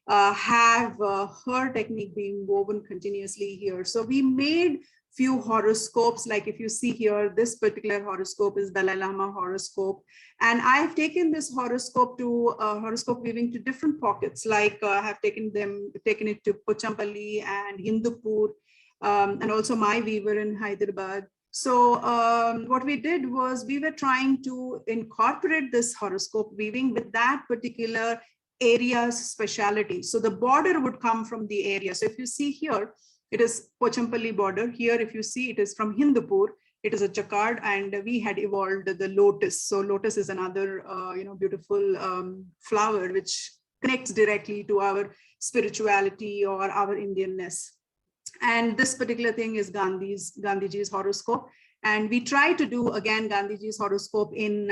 have her technique being woven continuously here. So we made few horoscopes, like if you see here, this particular horoscope is Dalai Lama horoscope. And I've taken this horoscope to horoscope weaving to different pockets, like I have taken it to Pochampalli and Hindupur, and also my weaver in Hyderabad. So what we did was we were trying to incorporate this horoscope weaving with that particular area's speciality. So the border would come from the area. So if you see here, it is Pochampalli border. Here, if you see, it is from Hindupur. It is a jacquard, and we had evolved the lotus. So lotus is another, beautiful flower which connects directly to our spirituality or our Indianness. And this particular thing is Gandhiji's horoscope. And we tried to do, again, Gandhiji's horoscope in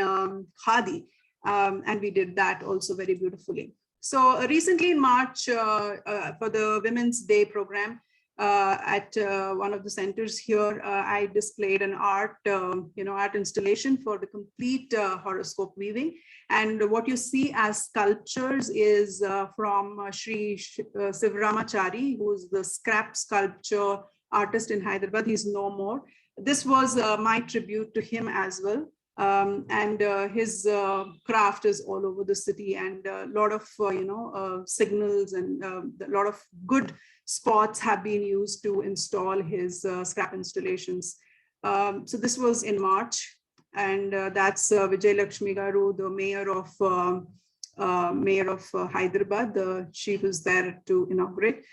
Khadi. And we did that also very beautifully. So recently in March, for the Women's Day program, at one of the centers here, I displayed an art installation for the complete horoscope weaving. And what you see as sculptures is from Sri Sivramachari, who's the scrap sculpture artist in Hyderabad. He's no more. This was my tribute to him as well. And his craft is all over the city, and a lot of signals and a lot of good spots have been used to install his scrap installations. So this was in March, and that's Vijay Lakshmi Garu, the mayor of Hyderabad. She was there to inaugurate.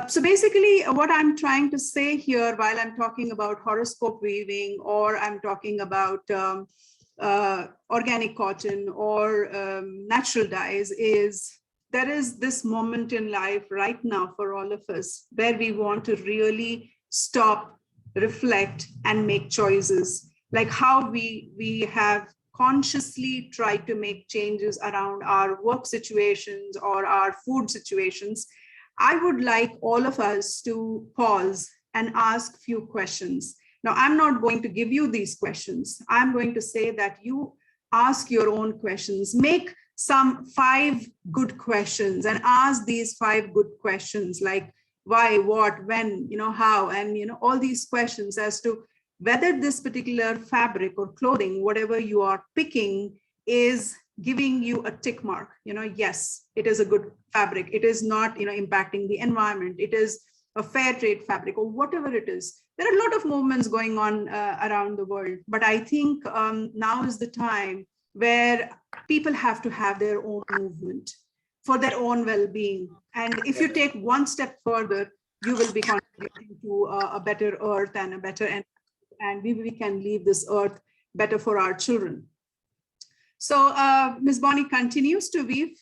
So basically what I'm trying to say here, while I'm talking about horoscope weaving, or I'm talking about organic cotton or natural dyes, is there is this moment in life right now for all of us where we want to really stop, reflect, and make choices. Like how we have consciously try to make changes around our work situations or our food situations, I would like all of us to pause and ask few questions. Now, I'm not going to give you these questions. I'm going to say that you ask your own questions. Make some 5 good questions and ask these 5 good questions like why, what, when, how, and, all these questions as to whether this particular fabric or clothing, whatever you are picking, is giving you a tick mark. Yes, it is a good fabric. It is not, impacting the environment. It is a fair trade fabric or whatever it is. There are a lot of movements going on around the world, but I think now is the time where people have to have their own movement for their own well-being. And if you take one step further, you will be contributing to a better earth and a better, and we can leave this earth better for our children. So Ms. Bonnie continues to weave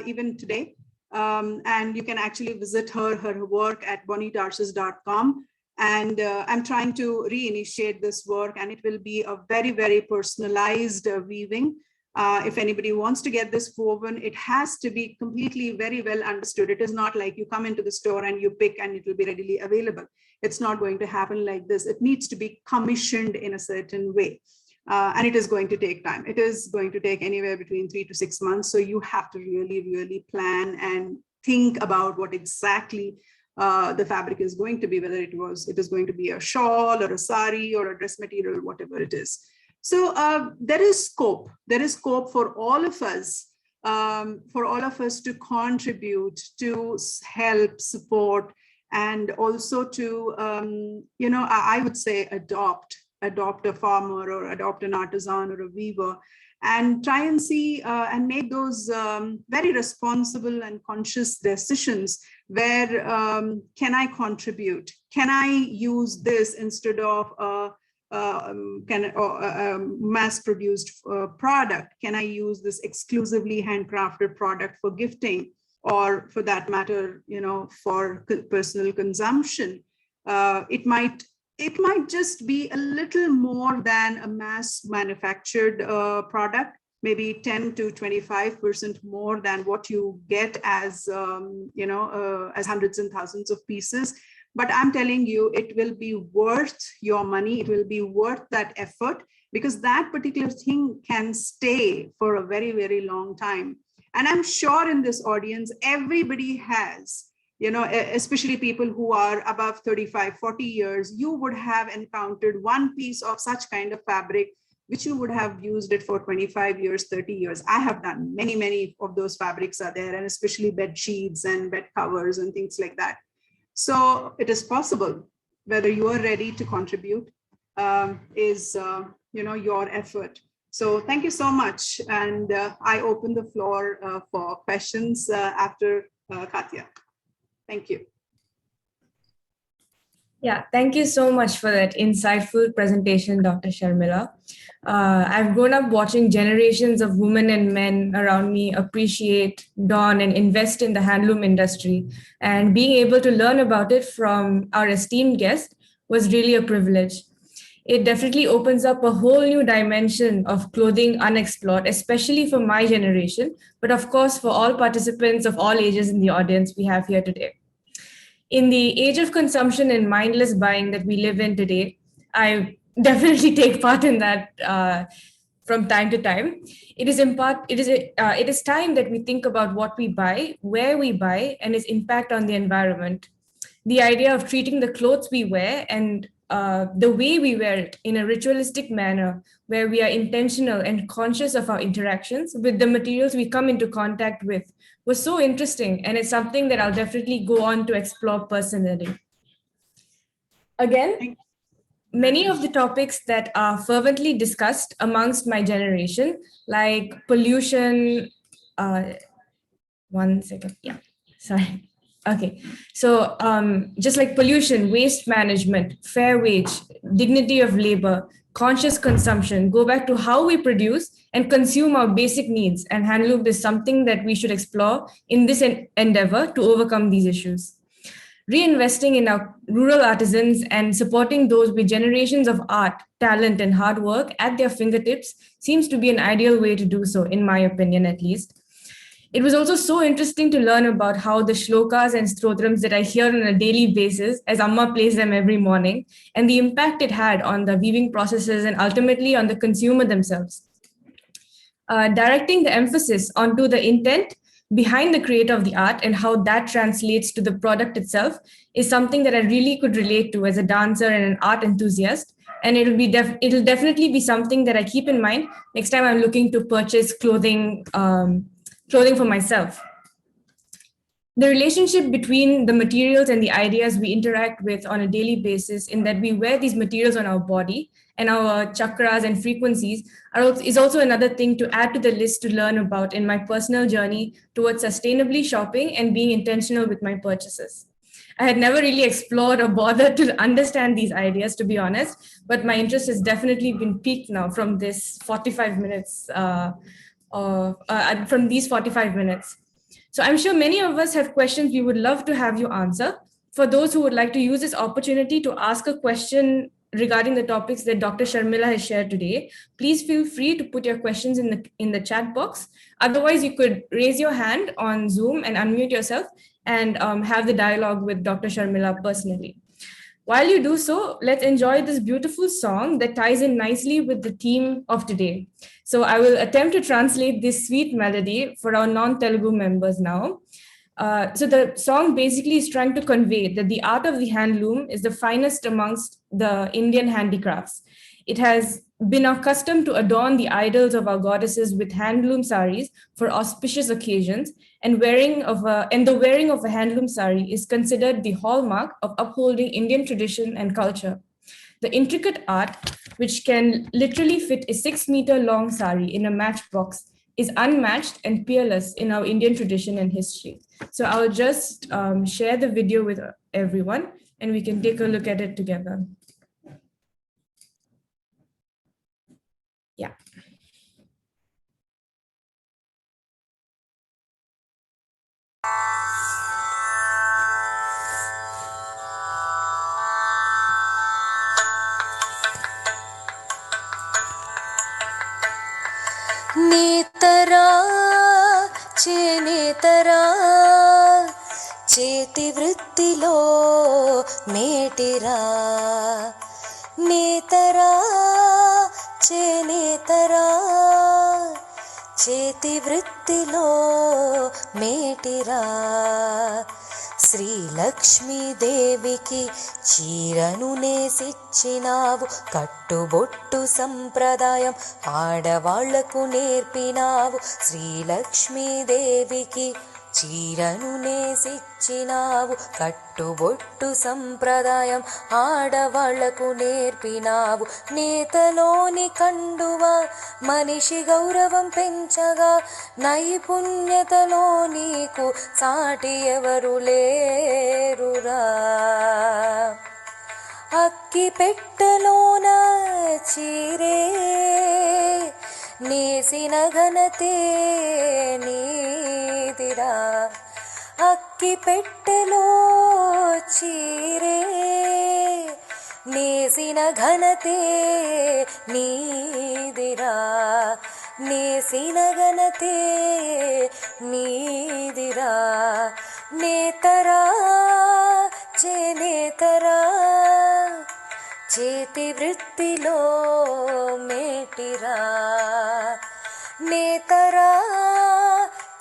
even today. And you can actually visit her work at bonniedarcis.com. And I'm trying to reinitiate this work, and it will be a very, very personalized weaving. If anybody wants to get this woven, it has to be completely very well understood. It is not like you come into the store and you pick and it will be readily available. It's not going to happen like this. It needs to be commissioned in a certain way. And it is going to take time. It is going to take anywhere between 3 to 6 months. So you have to really, really plan and think about what exactly the fabric is going to be, whether it is going to be a shawl or a sari or a dress material, whatever it is. So there is scope. There is scope for all of us, to contribute, to help, support, and also to, I would say adopt a farmer or adopt an artisan or a weaver, and try and see and make those very responsible and conscious decisions where can I contribute? Can I use this instead of a mass-produced product? Can I use this exclusively handcrafted product for gifting, or for that matter, for personal consumption? It might just be a little more than a mass manufactured product, maybe 10 to 25% more than what you get as, as hundreds and thousands of pieces. But I'm telling you, it will be worth your money. It will be worth that effort, because that particular thing can stay for a very, very long time. And I'm sure in this audience, everybody has, especially people who are above 35, 40 years, you would have encountered one piece of such kind of fabric, which you would have used it for 25 years, 30 years. I have done many, many of those fabrics are there, and especially bed sheets and bed covers and things like that. So it is possible. Whether you are ready to contribute is, your effort. So thank you so much. And I open the floor for questions after Katya. Thank you. Yeah, thank you so much for that insightful presentation, Dr. Sharmila. I've grown up watching generations of women and men around me appreciate, don, and invest in the handloom industry. And being able to learn about it from our esteemed guest was really a privilege. It definitely opens up a whole new dimension of clothing unexplored, especially for my generation, but of course for all participants of all ages in the audience we have here today. In the age of consumption and mindless buying that we live in today, I definitely take part in that from time to time. It is time that we think about what we buy, where we buy, and its impact on the environment. The idea of treating the clothes we wear and the way we wear it in a ritualistic manner, where we are intentional and conscious of our interactions with the materials we come into contact with, was so interesting, and it's something that I'll definitely go on to explore personally. Again, many of the topics that are fervently discussed amongst my generation, like pollution, one second, yeah, sorry. Okay, so just like pollution, waste management, fair wage, dignity of labor, conscious consumption, go back to how we produce and consume our basic needs. And handloom is something that we should explore in this endeavor to overcome these issues. Reinvesting in our rural artisans and supporting those with generations of art, talent, and hard work at their fingertips seems to be an ideal way to do so, in my opinion at least. It was also so interesting to learn about how the shlokas and stotrams that I hear on a daily basis, as Amma plays them every morning, and the impact it had on the weaving processes and ultimately on the consumer themselves. Directing the emphasis onto the intent behind the creator of the art and how that translates to the product itself is something that I really could relate to as a dancer and an art enthusiast. And it'll definitely be something that I keep in mind next time I'm looking to purchase clothing for myself. The relationship between the materials and the ideas we interact with on a daily basis, in that we wear these materials on our body and our chakras and frequencies, is also another thing to add to the list to learn about in my personal journey towards sustainably shopping and being intentional with my purchases. I had never really explored or bothered to understand these ideas, to be honest, but my interest has definitely been piqued now from this 45 minutes, from these 45 minutes. So I'm sure many of us have questions we would love to have you answer. For those who would like to use this opportunity to ask a question regarding the topics that Dr. Sharmila has shared today, please feel free to put your questions in the chat box. Otherwise, you could raise your hand on Zoom and unmute yourself and have the dialogue with Dr. Sharmila personally. While you do so, let's enjoy this beautiful song that ties in nicely with the theme of today. So I will attempt to translate this sweet melody for our non-Telugu members now. So the song basically is trying to convey that the art of the handloom is the finest amongst the Indian handicrafts. It has been our custom to adorn the idols of our goddesses with handloom saris for auspicious occasions, and the wearing of a handloom sari is considered the hallmark of upholding Indian tradition and culture. The intricate art, which can literally fit a 6-meter long sari in a matchbox, is unmatched and peerless in our Indian tradition and history. So I'll just share the video with everyone and we can take a look at it together. Yeah. నేతరా చేనేతరా చేతి వృత్తిలో మేటిరా నేతరా చేనేతరా చేతి వృత్తిలో మేటిరా శ్రీలక్ష్మీదేవికి చీరను నేసిచ్చినావు కట్టుబొట్టు సంప్రదాయం ఆడవాళ్లకు నేర్పినావు శ్రీలక్ష్మీదేవికి చీరను నేసిచ్చినావు కట్టుబొట్టు సంప్రదాయం ఆడవాళ్లకు నేర్పినావు నేతలోని కండువా మనిషి గౌరవం పెంచగా నైపుణ్యతలో నీకు సాటి ఎవరు లేరురా అక్కి పెట్టెలోన చీరే నేసిన ఘనతే నీదిరా అక్కి పెట్టెలో చీరే నేసిన ఘనతే నీదిరా నేసిన ఘనతే నీదిరా నేతరా చేనేతరా చేతి వృత్తిలో మేటిరా నేతరా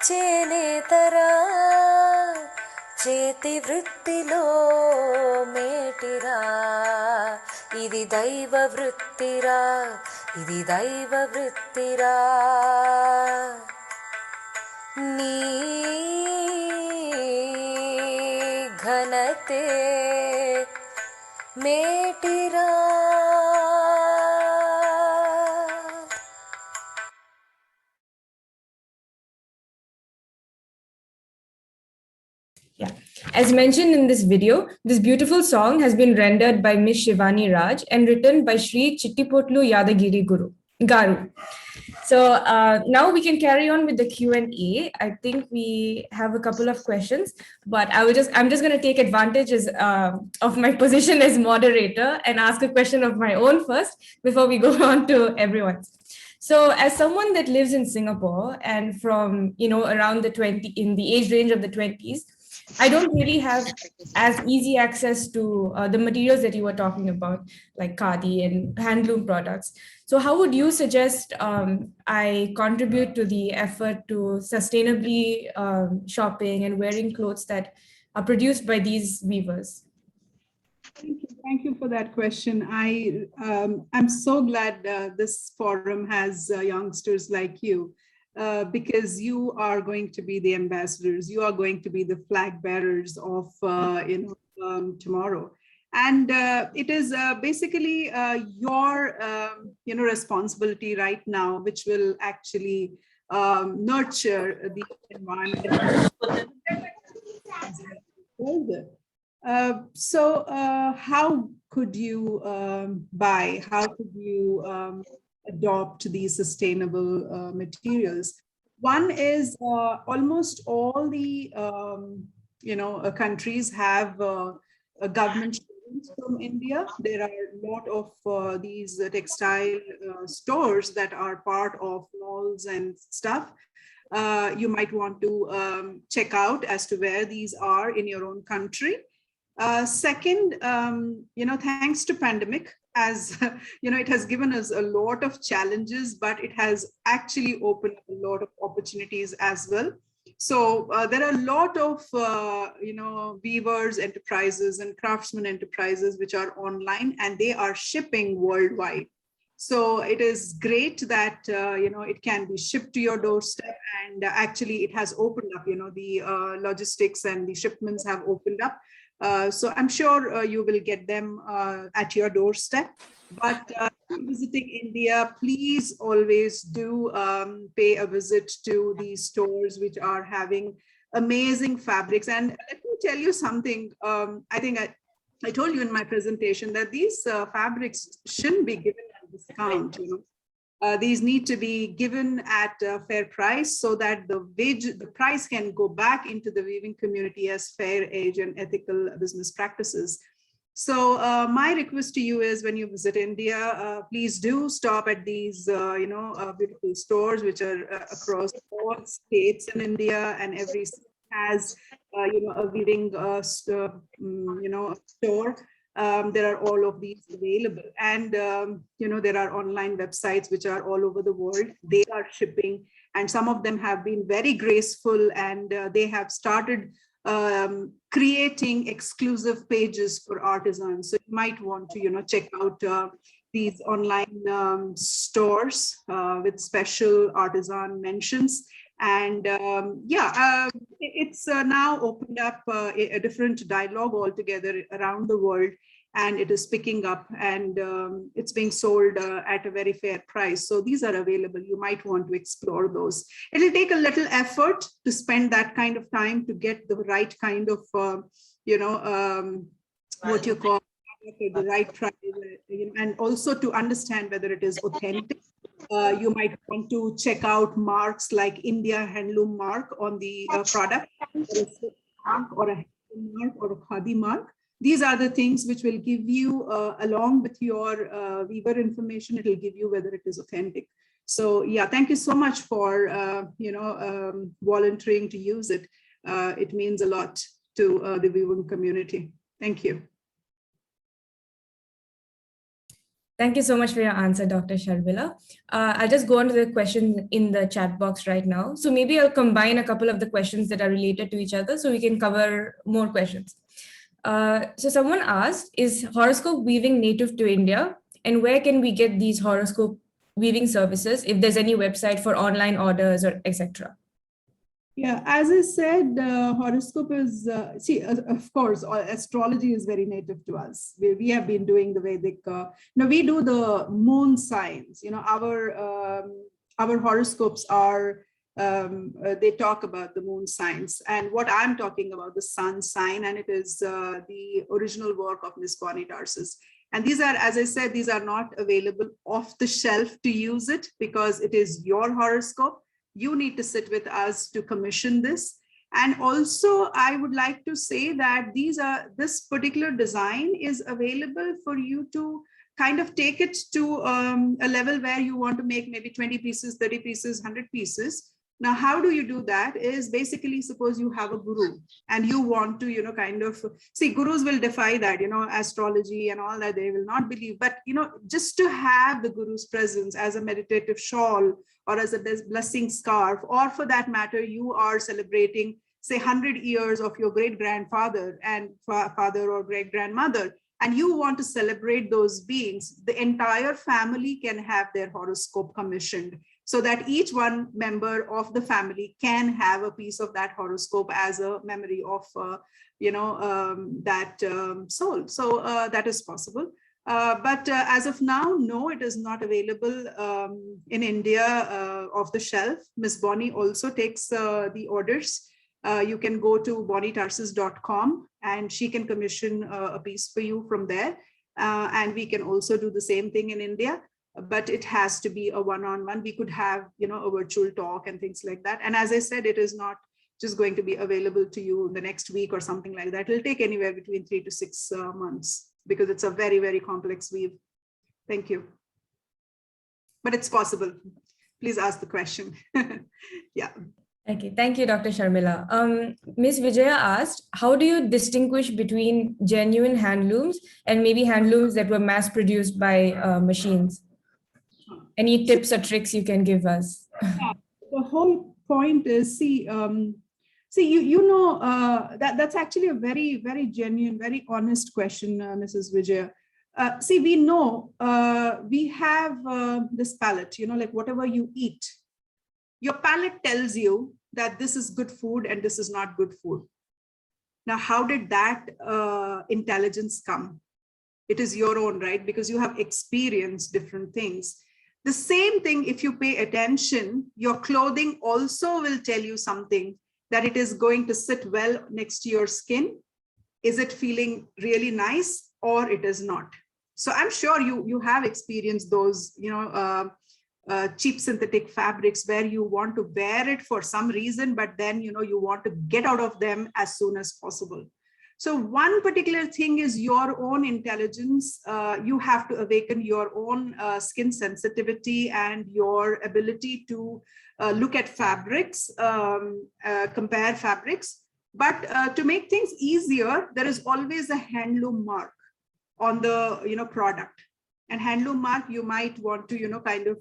చేనేతరా చేతి వృత్తిలో మేటిరా ఇది దైవ వృత్తిరా ఇది దైవ వృత్తిరా నీ ఘనతే మేటిరా Yeah. As mentioned in this video, this beautiful song has been rendered by Ms. Shivani Raj and written by Sri Chittipotlu Yadagiri Guru. Garu. So now we can carry on with the Q&A. I think we have a couple of questions, but I'm just going to take advantage of my position as moderator and ask a question of my own first before we go on to everyone's. So as someone that lives in Singapore and from, around in the age range of the 20s, I don't really have as easy access to the materials that you were talking about, like khadi and handloom products. So how would you suggest I contribute to the effort to sustainably shopping and wearing clothes that are produced by these weavers? Thank you for that question. I'm so glad this forum has youngsters like you, because you are going to be the ambassadors. You are going to be the flag bearers of tomorrow, and it is basically your responsibility right now, which will actually nurture the environment. How could you buy? How could you adopt these sustainable materials? One is almost all the countries have a government shipments from India. There are a lot of these textile stores that are part of malls and stuff. You might want to check out as to where these are in your own country. Second, thanks to pandemic, as it has given us a lot of challenges, but it has actually opened a lot of opportunities as well. So there are a lot of weavers enterprises and craftsman enterprises which are online, and they are shipping worldwide. So it is great that it can be shipped to your doorstep, and actually it has opened up. The logistics and the shipments have opened up. So I'm sure you will get them at your doorstep. But visiting India, please always do pay a visit to these stores which are having amazing fabrics. And let me tell you something. I think I told you in my presentation that these fabrics shouldn't be given at discount. These need to be given at a fair price so that the price can go back into the weaving community as fair age and ethical business practices. So my request to you is, when you visit India, please do stop at these beautiful stores which are across all states in India, and every state has a weaving store. There are all of these available, and there are online websites which are all over the world. They are shipping, and some of them have been very graceful, and they have started creating exclusive pages for artisans. So you might want to check out these online stores with special artisan mentions. And it's now opened up a different dialogue altogether around the world, and it is picking up, and it's being sold at a very fair price. So these are available. You might want to explore those. It'll take a little effort to spend that kind of time to get the right kind of, what you call the right price, and also to understand whether it is authentic. You might want to check out marks like India handloom mark on the product, or a handloom mark or a khadi mark. These are the things which will give you, along with your weaver information, it will give you whether it is authentic. So yeah, thank you so much for volunteering to use it. It means a lot to the weaving community. Thank you. Thank you so much for your answer, Dr. Sharmila. I'll just go on to the question in the chat box right now. So maybe I'll combine a couple of the questions that are related to each other so we can cover more questions. So someone asked, is horoscope weaving native to India? And where can we get these horoscope weaving services, if there's any website for online orders or etc.? Yeah, as I said, horoscope is, of course, astrology is very native to us. We have been doing the Vedic, we do the moon signs, our horoscopes are, they talk about the moon signs, and what I'm talking about, the sun sign, and it is the original work of Miss Bonnie Tarsus. And these are, as I said, these are not available off the shelf to use it because it is your horoscope. You need to sit with us to commission this. And also, I would like to say that this particular design is available for you to kind of take it to a level where you want to make maybe 20 pieces, 30 pieces, 100 pieces. Now, how do you do that is basically, suppose you have a guru and you want to, kind of see, gurus will defy that, astrology and all that, they will not believe. But, just to have the guru's presence as a meditative shawl or as a blessing scarf, or for that matter, you are celebrating, say, 100 years of your great grandfather and father or great grandmother, and you want to celebrate those beings, the entire family can have their horoscope commissioned, so that each one member of the family can have a piece of that horoscope as a memory of, that soul. So that is possible. But as of now, no, it is not available in India off the shelf. Miss Bonnie also takes the orders. You can go to bonnietarsus.com and she can commission a piece for you from there. And we can also do the same thing in India, but it has to be a one-on-one. We could have, a virtual talk and things like that. And as I said, it is not just going to be available to you the next week or something like that. It'll take anywhere between 3 to 6 months because it's a very, very complex weave. Thank you. But it's possible. Please ask the question. Yeah. Okay, thank you, Dr. Sharmila. Ms. Vijaya asked, how do you distinguish between genuine handlooms and maybe handlooms that were mass produced by machines? Any tips or tricks you can give us? The whole point is, that's actually a very, very genuine, very honest question, Mrs. Vijaya. We know we have this palate, like whatever you eat, your palate tells you that this is good food and this is not good food. Now, how did that intelligence come? It is your own, right? Because you have experienced different things. The same thing, if you pay attention, your clothing also will tell you something, that it is going to sit well next to your skin. Is it feeling really nice or it is not? So I'm sure you have experienced those, cheap synthetic fabrics where you want to wear it for some reason, but then, you want to get out of them as soon as possible. So one particular thing is your own intelligence. You have to awaken your own skin sensitivity and your ability to look at fabrics, compare fabrics. But to make things easier, there is always a handloom mark on the product. And handloom mark, you might want to kind of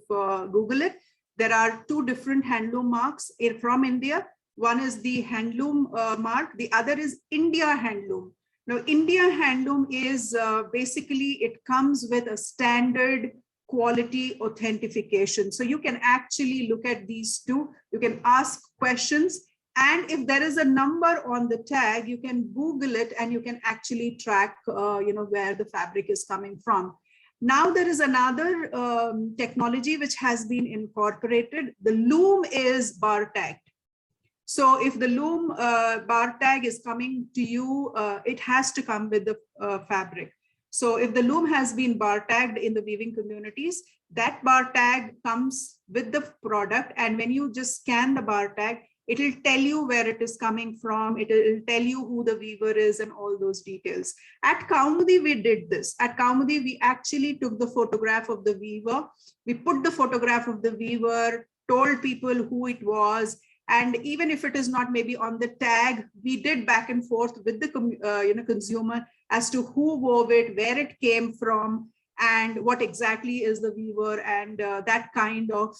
Google it. There are 2 different handloom marks from India. One is the handloom mark, the other is India handloom. Now, India handloom is basically, it comes with a standard quality authentication. So you can actually look at these 2, you can ask questions, and if there is a number on the tag, you can Google it and you can actually track where the fabric is coming from. Now there is another technology which has been incorporated. The loom is bar tagged. So if the loom bar tag is coming to you, it has to come with the fabric. So if the loom has been bar tagged in the weaving communities, that bar tag comes with the product. And when you just scan the bar tag, it will tell you where it is coming from. It will tell you who the weaver is and all those details. At Kaumudi, we did this. At Kaumudi, we actually took the photograph of the weaver. We put the photograph of the weaver, told people who it was. And even if it is not maybe on the tag, we did back and forth with the consumer as to who wove it, where it came from, and what exactly is the weaver, and that kind of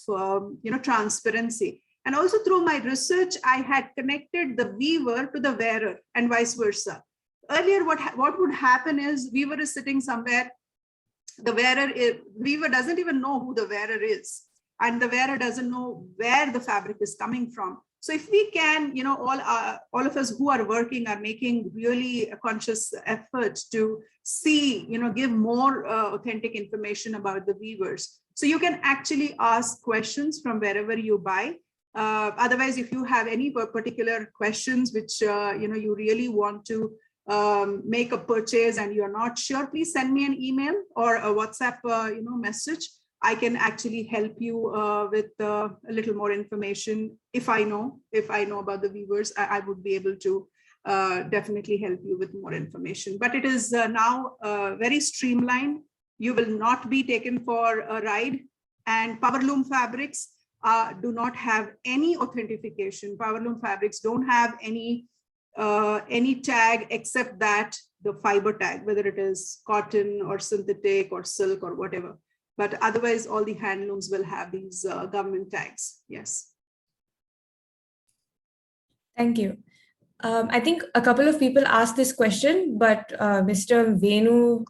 transparency. And also through my research, I had connected the weaver to the wearer and vice versa. Earlier, what would happen is weaver is sitting somewhere, weaver doesn't even know who the wearer is, and the wearer doesn't know where the fabric is coming from. So if we can, all of us who are working are making really a conscious effort to see, give more authentic information about the weavers. So you can actually ask questions from wherever you buy. Otherwise, if you have any particular questions which you really want to make a purchase and you're not sure, please send me an email or a WhatsApp message. I can actually help you with a little more information. If I know about the weavers, I would be able to definitely help you with more information. But it is now very streamlined. You will not be taken for a ride. And Powerloom fabrics do not have any authentication. Powerloom fabrics don't have any tag except that the fiber tag, whether it is cotton or synthetic or silk or whatever. But otherwise, all the handlooms will have these government tags. Yes. Thank you. I think a couple of people asked this question, but Mr. Venu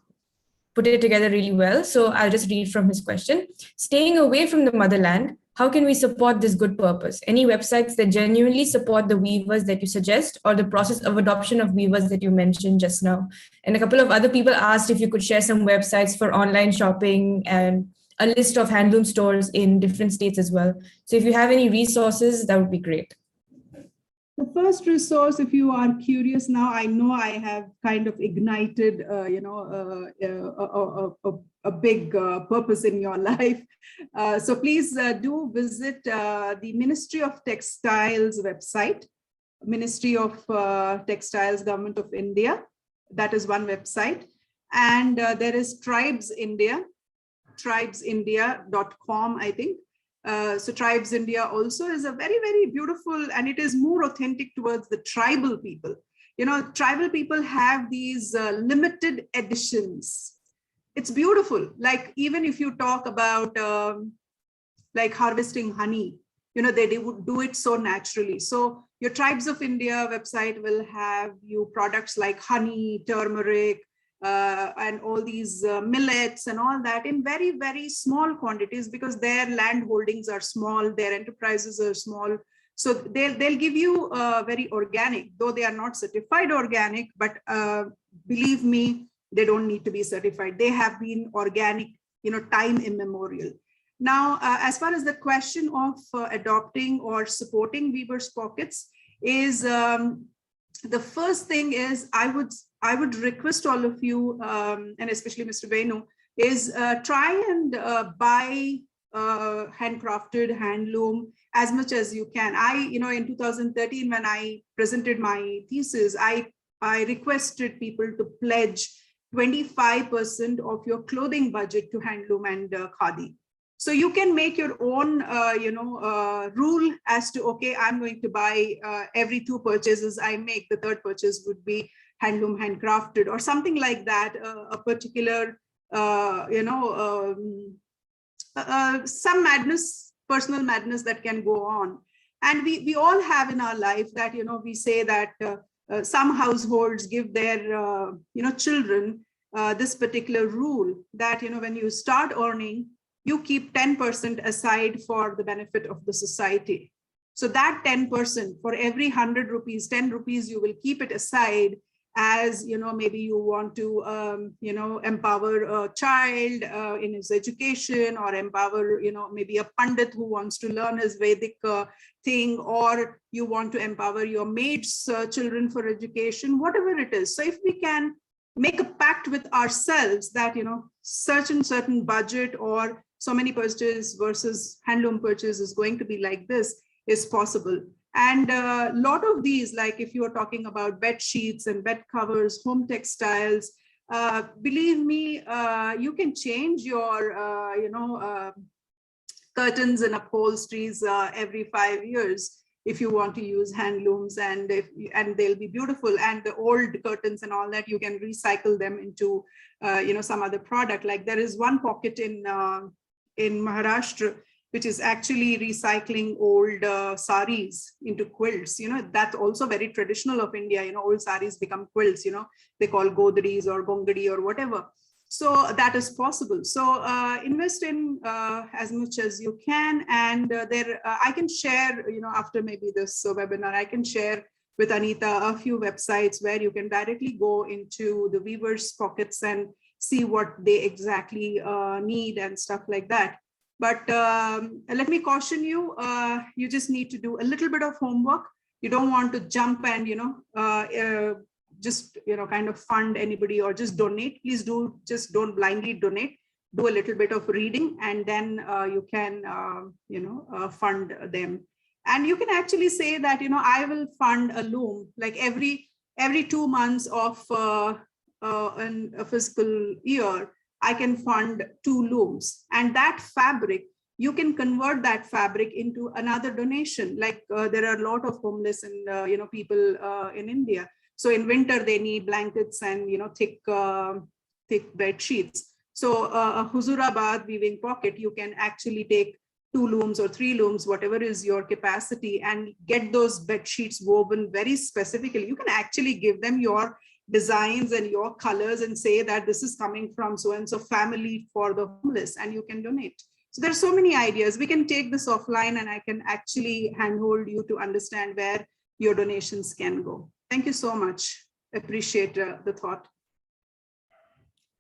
put it together really well. So I'll just read from his question. Staying away from the motherland, how can we support this good purpose? Any websites that genuinely support the weavers that you suggest, or the process of adoption of weavers that you mentioned just now? And a couple of other people asked if you could share some websites for online shopping and a list of handloom stores in different states as well. So if you have any resources, that would be great. The first resource, if you are curious now, I know I have kind of ignited, a big purpose in your life. So please do visit the Ministry of Textiles website, Ministry of Textiles, Government of India. That is one website. And there is Tribes India, tribesindia.com, I think. So Tribes India also is a very, very beautiful, and it is more authentic towards the tribal people. Tribal people have these limited editions. It's beautiful. Like, even if you talk about like harvesting honey, they would do it so naturally. So your Tribes of India website will have you products like honey, turmeric, and all these millets and all that in very, very small quantities, because their land holdings are small, their enterprises are small. So they'll give you very organic, though they are not certified organic, but believe me, they don't need to be certified. They have been organic, time immemorial. Now, as far as the question of adopting or supporting weavers' pockets is, the first thing is I would request all of you, and especially Mr. Venu, is try and buy handcrafted handloom as much as you can. In 2013, when I presented my thesis, I requested people to pledge 25% of your clothing budget to handloom and khadi. So you can make your own, rule as to, okay, I'm going to buy every 2 purchases I make, the third purchase would be handloom, handcrafted, or something like that, a particular, some madness, personal madness that can go on. And we all have in our life that, we say that some households give their, children this particular rule that, when you start earning, you keep 10% aside for the benefit of the society. So that 10%, for every 100 rupees, 10 rupees, you will keep it aside as, maybe you want to, empower a child in his education, or empower, maybe a Pandit who wants to learn his Vedic thing, or you want to empower your maid's children for education, whatever it is. So if we can make a pact with ourselves that, certain budget or so many purchases versus handloom purchase is going to be like this is possible. And a lot of these, like if you are talking about bed sheets and bed covers, home textiles, believe me, you can change your, curtains and upholsteries every 5 years if you want to use handlooms, and they'll be beautiful. And the old curtains and all that, you can recycle them into, some other product. Like there is one pocket in Maharashtra, which is actually recycling old saris into quilts. That's also very traditional of India. Old saris become quilts, they call godris or gongadi or whatever. So that is possible. So invest in as much as you can. And I can share, after maybe this webinar, I can share with Anita a few websites where you can directly go into the weavers' pockets and see what they exactly need and stuff like that. But let me caution you, you just need to do a little bit of homework. You don't want to jump and, just, kind of fund anybody or just donate, please just don't blindly donate. Do a little bit of reading, and then you can, fund them. And you can actually say that, I will fund a loom, like every 2 months of in a fiscal year, I can fund 2 looms. And that fabric, you can convert that fabric into another donation. Like there are a lot of homeless and people in India. So in winter, they need blankets and thick bed sheets. So a Huzurabad weaving pocket, you can actually take 2 looms or 3 looms, whatever is your capacity, and get those bed sheets woven very specifically. You can actually give them your designs and your colors and say that this is coming from so-and-so family for the homeless, and you can donate. So there's so many ideas. We can take this offline, and I can actually handhold you to understand where your donations can go. Thank you so much. Appreciate the thought.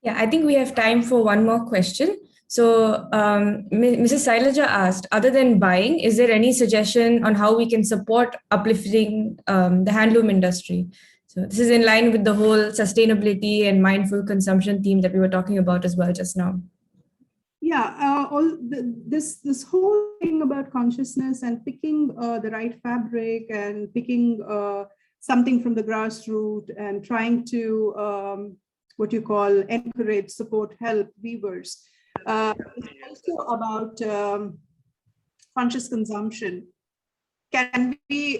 Yeah, I think we have time for one more question. So Mrs. Sailaja asked, other than buying, is there any suggestion on how we can support uplifting the handloom industry? So this is in line with the whole sustainability and mindful consumption theme that we were talking about as well just now. Yeah, this whole thing about consciousness and picking the right fabric and picking something from the grassroots and trying to what you call encourage, support, help weavers. It's also about conscious consumption. Can we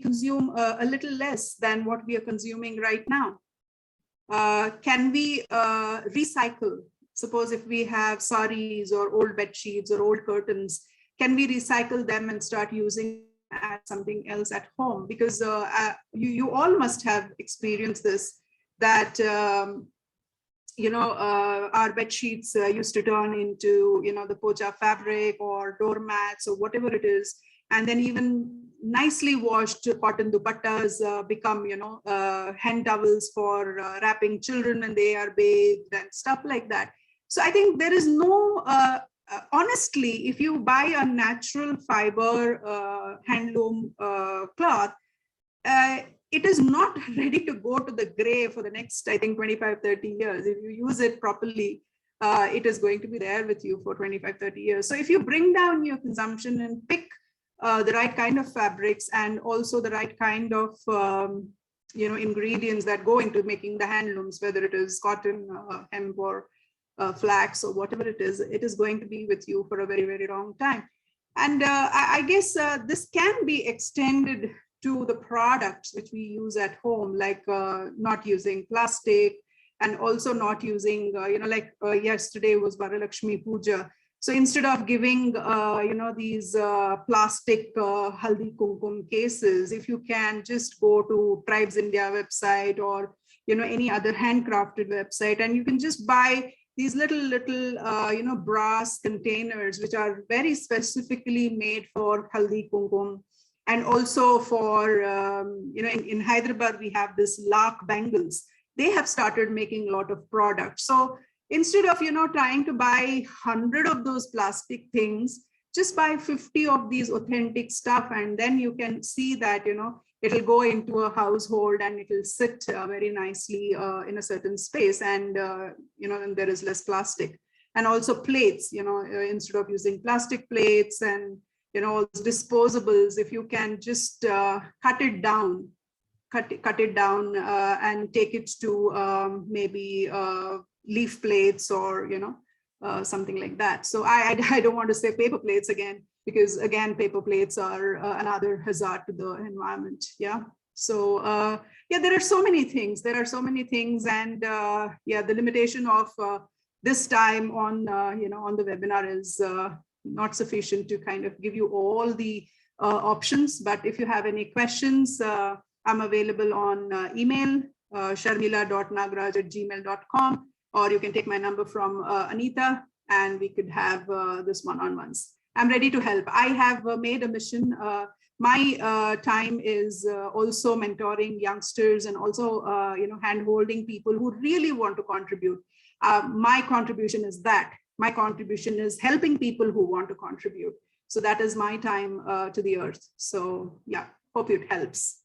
consume a little less than what we are consuming right now? Can we recycle? Suppose if we have saris or old bed sheets or old curtains, can we recycle them and start using as something else at home? Because you all must have experienced this, that our bed sheets used to turn into the pocha fabric or doormats or whatever it is, and then even nicely washed cotton dupattas become hand towels for wrapping children when they are bathed and stuff like that. So I think there is no honestly, if you buy a natural fiber handloom cloth, it is not ready to go to the grave for the next, I think, 25, 30 years. If you use it properly, it is going to be there with you for 25, 30 years. So if you bring down your consumption and pick the right kind of fabrics and also the right kind of ingredients that go into making the handlooms, whether it is cotton, hemp, or flax, or whatever it is going to be with you for a very, very long time. And I guess this can be extended to the products which we use at home, like not using plastic, and also not using, yesterday was Varalakshmi Puja. So instead of giving, these plastic haldi kumkum cases, if you can just go to Tribes India website or, any other handcrafted website, and you can just buy these little, brass containers, which are very specifically made for haldi kumkum. And also for, in Hyderabad, we have this Lak bangles. They have started making a lot of products. So instead of, trying to buy 100 of those plastic things, just buy 50 of these authentic stuff. And then you can see that, it'll go into a household and it'll sit very nicely in a certain space. And, and there is less plastic. And also plates, instead of using plastic plates and disposables, if you can just cut it down and take it to maybe leaf plates or something like that. So I don't want to say paper plates again, because again, paper plates are another hazard to the environment. Yeah. So yeah, there are so many things. And yeah, the limitation of this time on on the webinar is not sufficient to kind of give you all the options. But if you have any questions, I'm available on email, sharmila.nagraj@gmail.com, or you can take my number from Anita, and we could have this one-on-ones. I'm ready to help. I have made a mission. My time is also mentoring youngsters and also hand-holding people who really want to contribute. My contribution is that. My contribution is helping people who want to contribute. So that is my time to the earth. So yeah, hope it helps.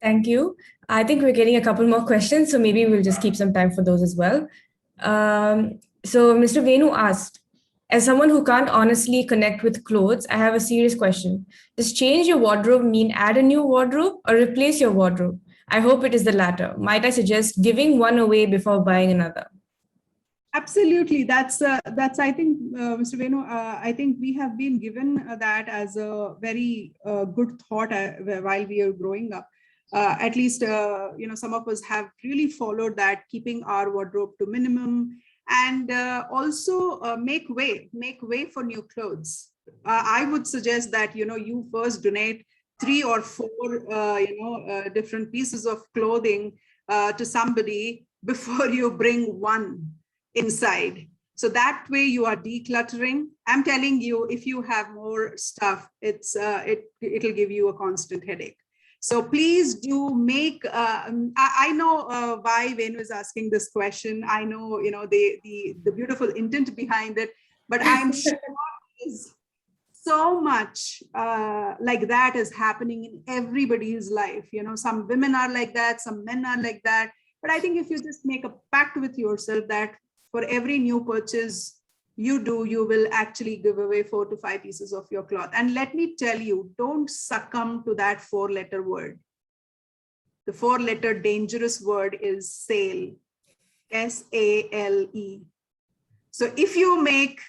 Thank you. I think we're getting a couple more questions, so maybe we'll just keep some time for those as well. So Mr. Venu asked, as someone who can't honestly connect with clothes, I have a serious question. Does change your wardrobe mean add a new wardrobe or replace your wardrobe? I hope it is the latter. Might I suggest giving one away before buying another? Absolutely. That's I think, Mr. Venu, I think we have been given that as a very good thought while we are growing up. At least, some of us have really followed that, keeping our wardrobe to minimum, and also make way for new clothes. I would suggest that, you first donate 3 or 4, different pieces of clothing to somebody before you bring one inside. So that way you are decluttering. I'm telling you, if you have more stuff, it'll give you a constant headache. So please do make, I know why Venu is asking this question. I know, the beautiful intent behind it, but I'm sure there's so much like that is happening in everybody's life. Some women are like that, some men are like that. But I think if you just make a pact with yourself that for every new purchase you do, you will actually give away 4 to 5 pieces of your cloth. And let me tell you, don't succumb to that 4-letter word. The 4-letter dangerous word is sale, SALE. So if you make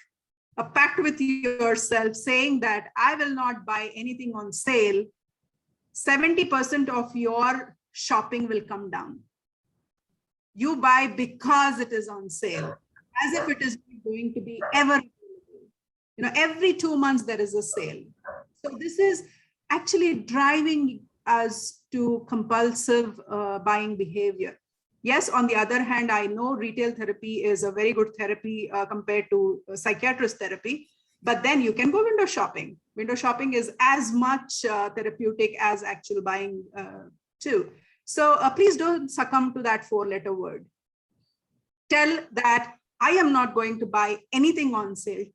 a pact with yourself saying that I will not buy anything on sale, 70% of your shopping will come down. You buy because it is on sale, as if it is going to be ever available. Every 2 months there is a sale. So this is actually driving us to compulsive buying behavior. Yes, on the other hand, I know retail therapy is a very good therapy compared to psychiatrist therapy, but then you can go window shopping. Window shopping is as much therapeutic as actual buying too. So please don't succumb to that 4-letter word. Tell that I am not going to buy anything on sale.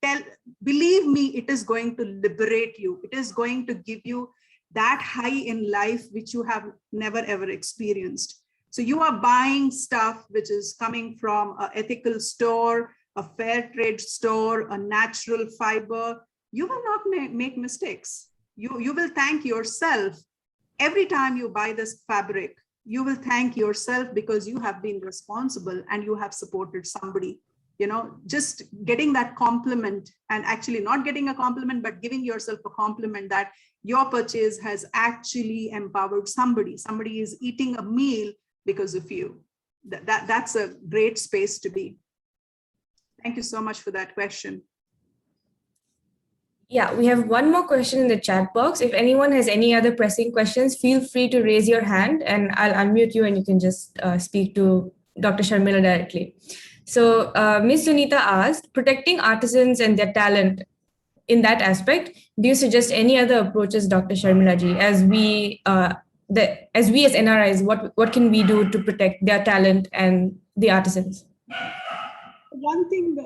Believe me, it is going to liberate you. It is going to give you that high in life which you have never ever experienced. So you are buying stuff which is coming from an ethical store, a fair trade store, a natural fiber. You will not make mistakes. You will thank yourself every time you buy this fabric. You will thank yourself because you have been responsible and you have supported somebody. Just getting that compliment, and actually not getting a compliment, but giving yourself a compliment that your purchase has actually empowered somebody. Somebody is eating a meal because of you. That's a great space to be. Thank you so much for that question. Yeah, we have one more question in the chat box. If anyone has any other pressing questions, feel free to raise your hand and I'll unmute you and you can just speak to Dr. Sharmila directly. So Ms. Sunita asked, protecting artisans and their talent in that aspect, do you suggest any other approaches, Dr. Sharmila ji, as we as NRIs, what can we do to protect their talent and the artisans? One thing,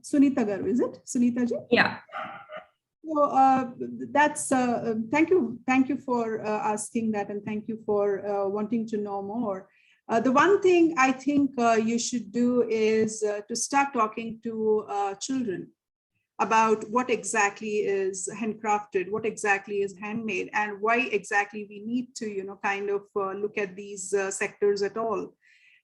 Sunita Garu, is it? Sunita ji? Yeah. So that's thank you for asking that, and thank you for wanting to know more. The one thing I think you should do is to start talking to children about what exactly is handcrafted, what exactly is handmade, and why exactly we need to, kind of look at these sectors at all.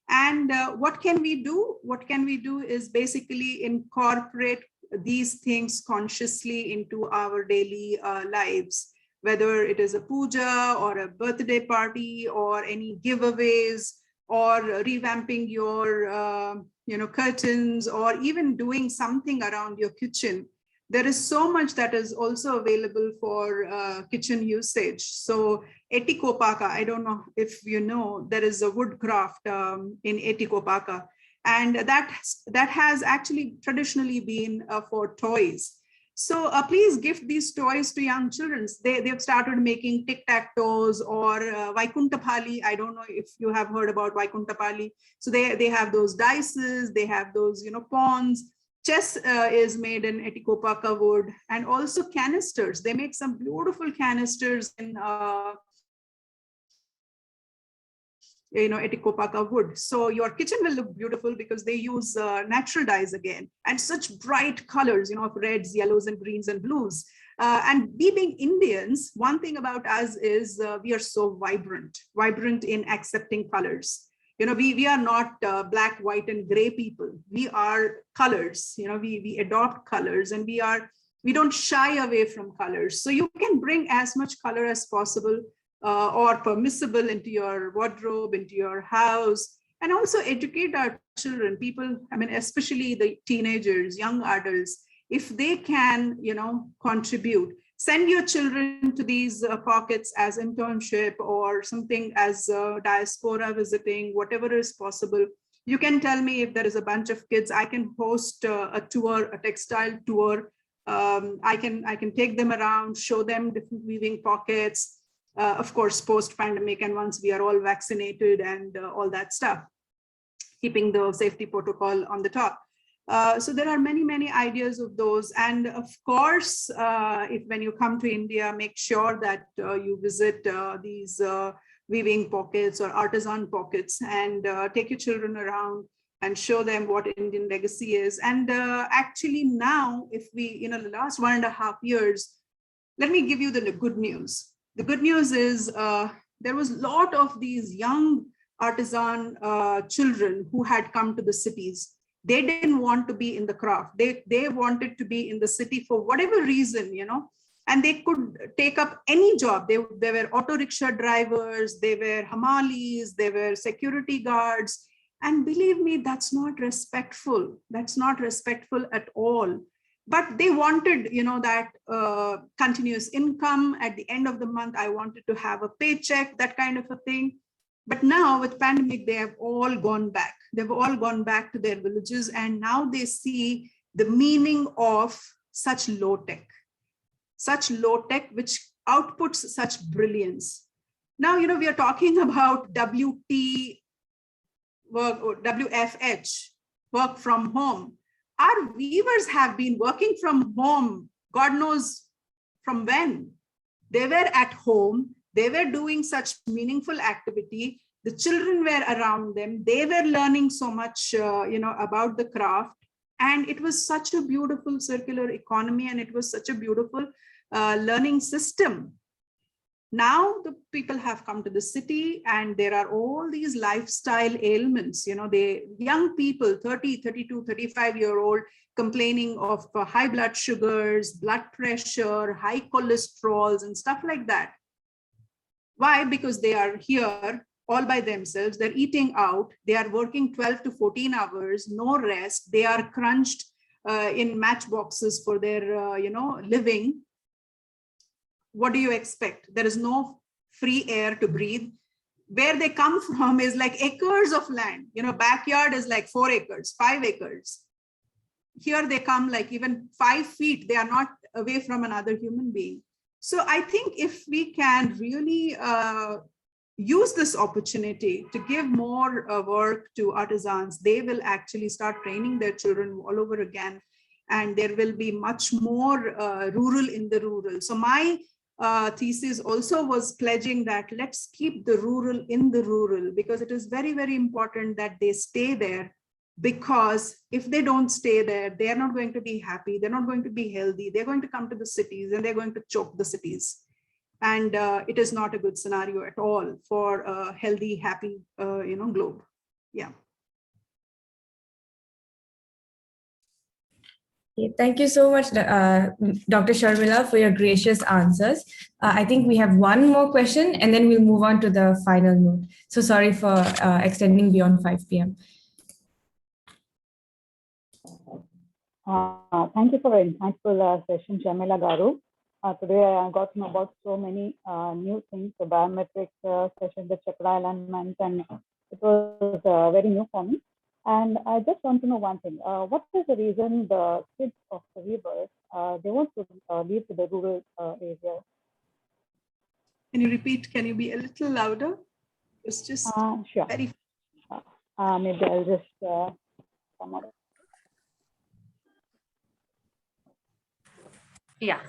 And what can we do? What can we do is basically incorporate these things consciously into our daily lives, whether it is a puja or a birthday party or any giveaways, or revamping your curtains, or even doing something around your kitchen. There is so much that is also available for kitchen usage. So Etikopaka, I don't know if you know, there is a woodcraft in Etikopaka, and that has actually traditionally been for toys. So please gift these toys to young children. They've started making tic-tac-toes or Vaikuntapali. I don't know if you have heard about Vaikuntapali. So they have those dices, they have those pawns. Chess is made in Etikopaka wood, and also canisters. They make some beautiful canisters in Etikopaka wood. So your kitchen will look beautiful because they use natural dyes again, and such bright colors, of reds, yellows, and greens and blues. And we being Indians, one thing about us is we are so vibrant in accepting colors. We are not black, white, and gray people. We are colors. We adopt colors, and we don't shy away from colors. So you can bring as much color as possible or permissible into your wardrobe, into your house, and also educate our children, people, especially the teenagers, young adults, if they can, contribute. Send your children to these pockets as internship or something as diaspora visiting, whatever is possible. You can tell me if there is a bunch of kids, I can host a tour, a textile tour. I can take them around, show them different weaving pockets, of course, post-pandemic, and once we are all vaccinated and all that stuff, keeping the safety protocol on the top. So there are many ideas of those. And of course, if when you come to India, make sure that you visit these weaving pockets or artisan pockets, and take your children around and show them what Indian legacy is. And actually now, if we, the last 1.5 years, let me give you the good news. The good news is there was a lot of these young artisan children who had come to the cities. They didn't want to be in the craft. They wanted to be in the city for whatever reason, and they could take up any job. They were auto rickshaw drivers, they were hamalis, they were security guards. And believe me, that's not respectful. That's not respectful at all. But they wanted, that continuous income at the end of the month. I wanted to have a paycheck, that kind of a thing. But now with pandemic, they have all gone back. They've all gone back to their villages, and now they see the meaning of such low tech, which outputs such brilliance. Now, we are talking about WT work or WFH, work from home. Our weavers have been working from home, God knows from when. They were at home, they were doing such meaningful activity. The children were around them. They were learning so much, about the craft. And it was such a beautiful circular economy, and it was such a beautiful learning system. Now the people have come to the city, and there are all these lifestyle ailments. Young people, 30, 32, 35-year-old, complaining of high blood sugars, blood pressure, high cholesterols, and stuff like that. Why? Because they are here all by themselves. They're eating out. They are working 12 to 14 hours, no rest. They are crunched in matchboxes for their, living. What do you expect? There is no free air to breathe. Where they come from is like acres of land. Backyard is like 4 acres, 5 acres. Here they come like even 5 feet. They are not away from another human being. So I think if we can really use this opportunity to give more work to artisans, they will actually start training their children all over again. And there will be much more rural in the rural. So my thesis also was pledging that let's keep the rural in the rural, because it is very, very important that they stay there. Because if they don't stay there, they are not going to be happy. They're not going to be healthy. They're going to come to the cities, and they're going to choke the cities. And it is not a good scenario at all for a healthy, happy, globe. Yeah. Okay, thank you so much, Dr. Sharmila, for your gracious answers. I think we have one more question, and then we'll move on to the final note. So sorry for extending beyond 5 p.m. Thank you for an insightful session, Sharmila Garu. Today I got to know about so many new things, the biometric session, the chakra alignment, and it was very new for me. And I just want to know one thing. What is the reason the kids of the weavers, they want to leave to the rural areas? Can you repeat? Can you be a little louder? It's just sure. very... maybe I'll just come out. Yeah.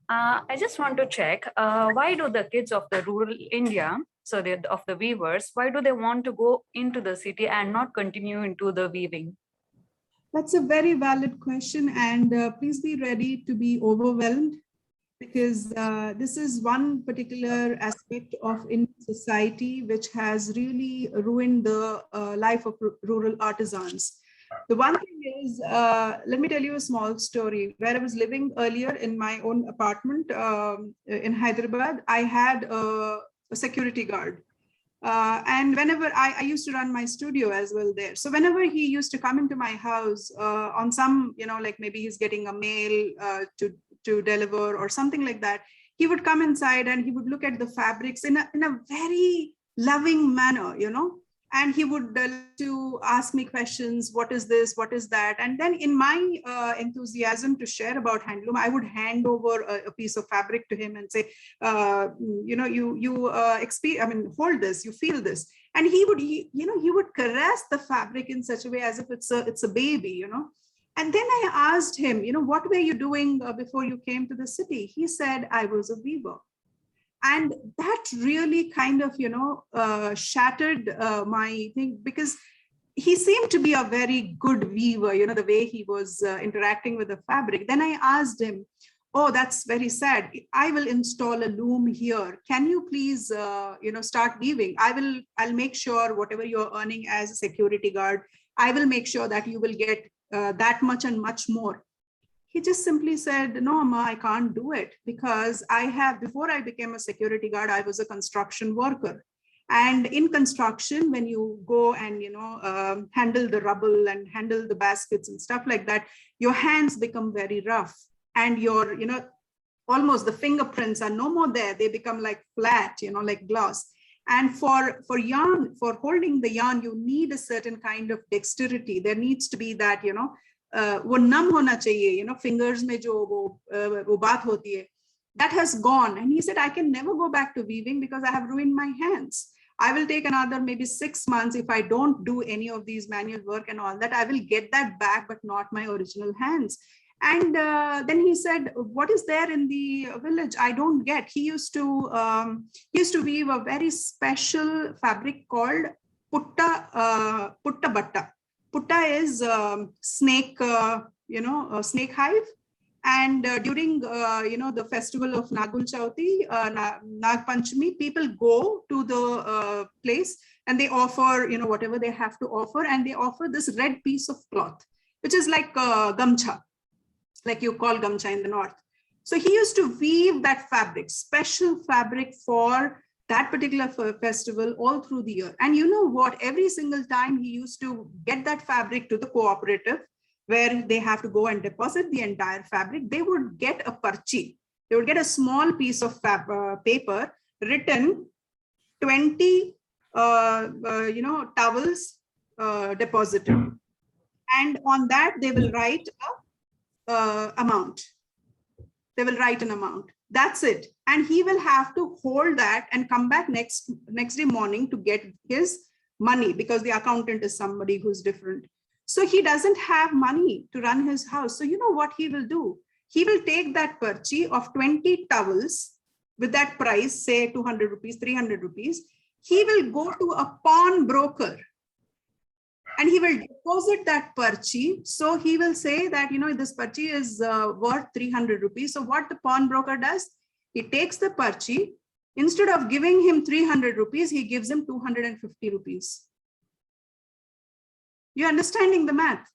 I just want to check, why do the kids of the rural India of the weavers, why do they want to go into the city and not continue into the weaving? That's a very valid question, and please be ready to be overwhelmed, because this is one particular aspect of Indian society which has really ruined the life of rural artisans. The one thing is, let me tell you a small story. Where I was living earlier in my own apartment in Hyderabad, I had a security guard. And whenever I used to run my studio as well there. So whenever he used to come into my house on some, like maybe he's getting a mail to deliver or something like that, he would come inside and he would look at the fabrics in a very loving manner, and he would to ask me questions. What is this? What is that? And then in my enthusiasm to share about handloom, I would hand over a piece of fabric to him and say, hold this, you feel this. And he would caress the fabric in such a way as if it's a baby, And then I asked him, what were you doing before you came to the city? He said, I was a weaver. And that really kind of, shattered my thing, because he seemed to be a very good weaver, the way he was interacting with the fabric. Then I asked him, oh, that's very sad. I will install a loom here. Can you please, start weaving? I'll make sure whatever you're earning as a security guard, I will make sure that you will get that much and much more. He just simply said, no, Amma, I can't do it, because before I became a security guard, I was a construction worker. And in construction, when you go and, handle the rubble and handle the baskets and stuff like that, your hands become very rough, and your, almost the fingerprints are no more there. They become like flat, like glass. And for yarn, for holding the yarn, you need a certain kind of dexterity. There needs to be that, वो नम होना चाहिए, fingers में जो वो बात होती है, that has gone. And he said, I can never go back to weaving because I have ruined my hands. I will take another maybe 6 months if I don't do any of these manual work and all that. I will get that back, but not my original hands. And then he said, what is there in the village? I don't get. He used to weave a very special fabric called putta batta. Putta is snake, snake hive. And during, the festival of Nagul Chauthi, Nag Panchami, people go to the place and they offer, whatever they have to offer. And they offer this red piece of cloth, which is like gamcha, like you call gamcha in the north. So he used to weave that fabric, special fabric for that particular festival all through the year. And you know what? Every single time he used to get that fabric to the cooperative, where they have to go and deposit the entire fabric, they would get a parchi. They would get a small piece of paper written 20, towels deposited. And on that, they will write amount. They will write an amount. That's it. And he will have to hold that and come back next day morning to get his money, because the accountant is somebody who's different. So he doesn't have money to run his house. So you know what he will do? He will take that parchi of 20 towels with that price, say 200 rupees, 300 rupees. He will go to a pawn broker and he will deposit that parchi. So he will say that, this parchi is worth 300 rupees. So what the pawn broker does, he takes the parchi. Instead of giving him 300 rupees, he gives him 250 rupees. You're understanding the math?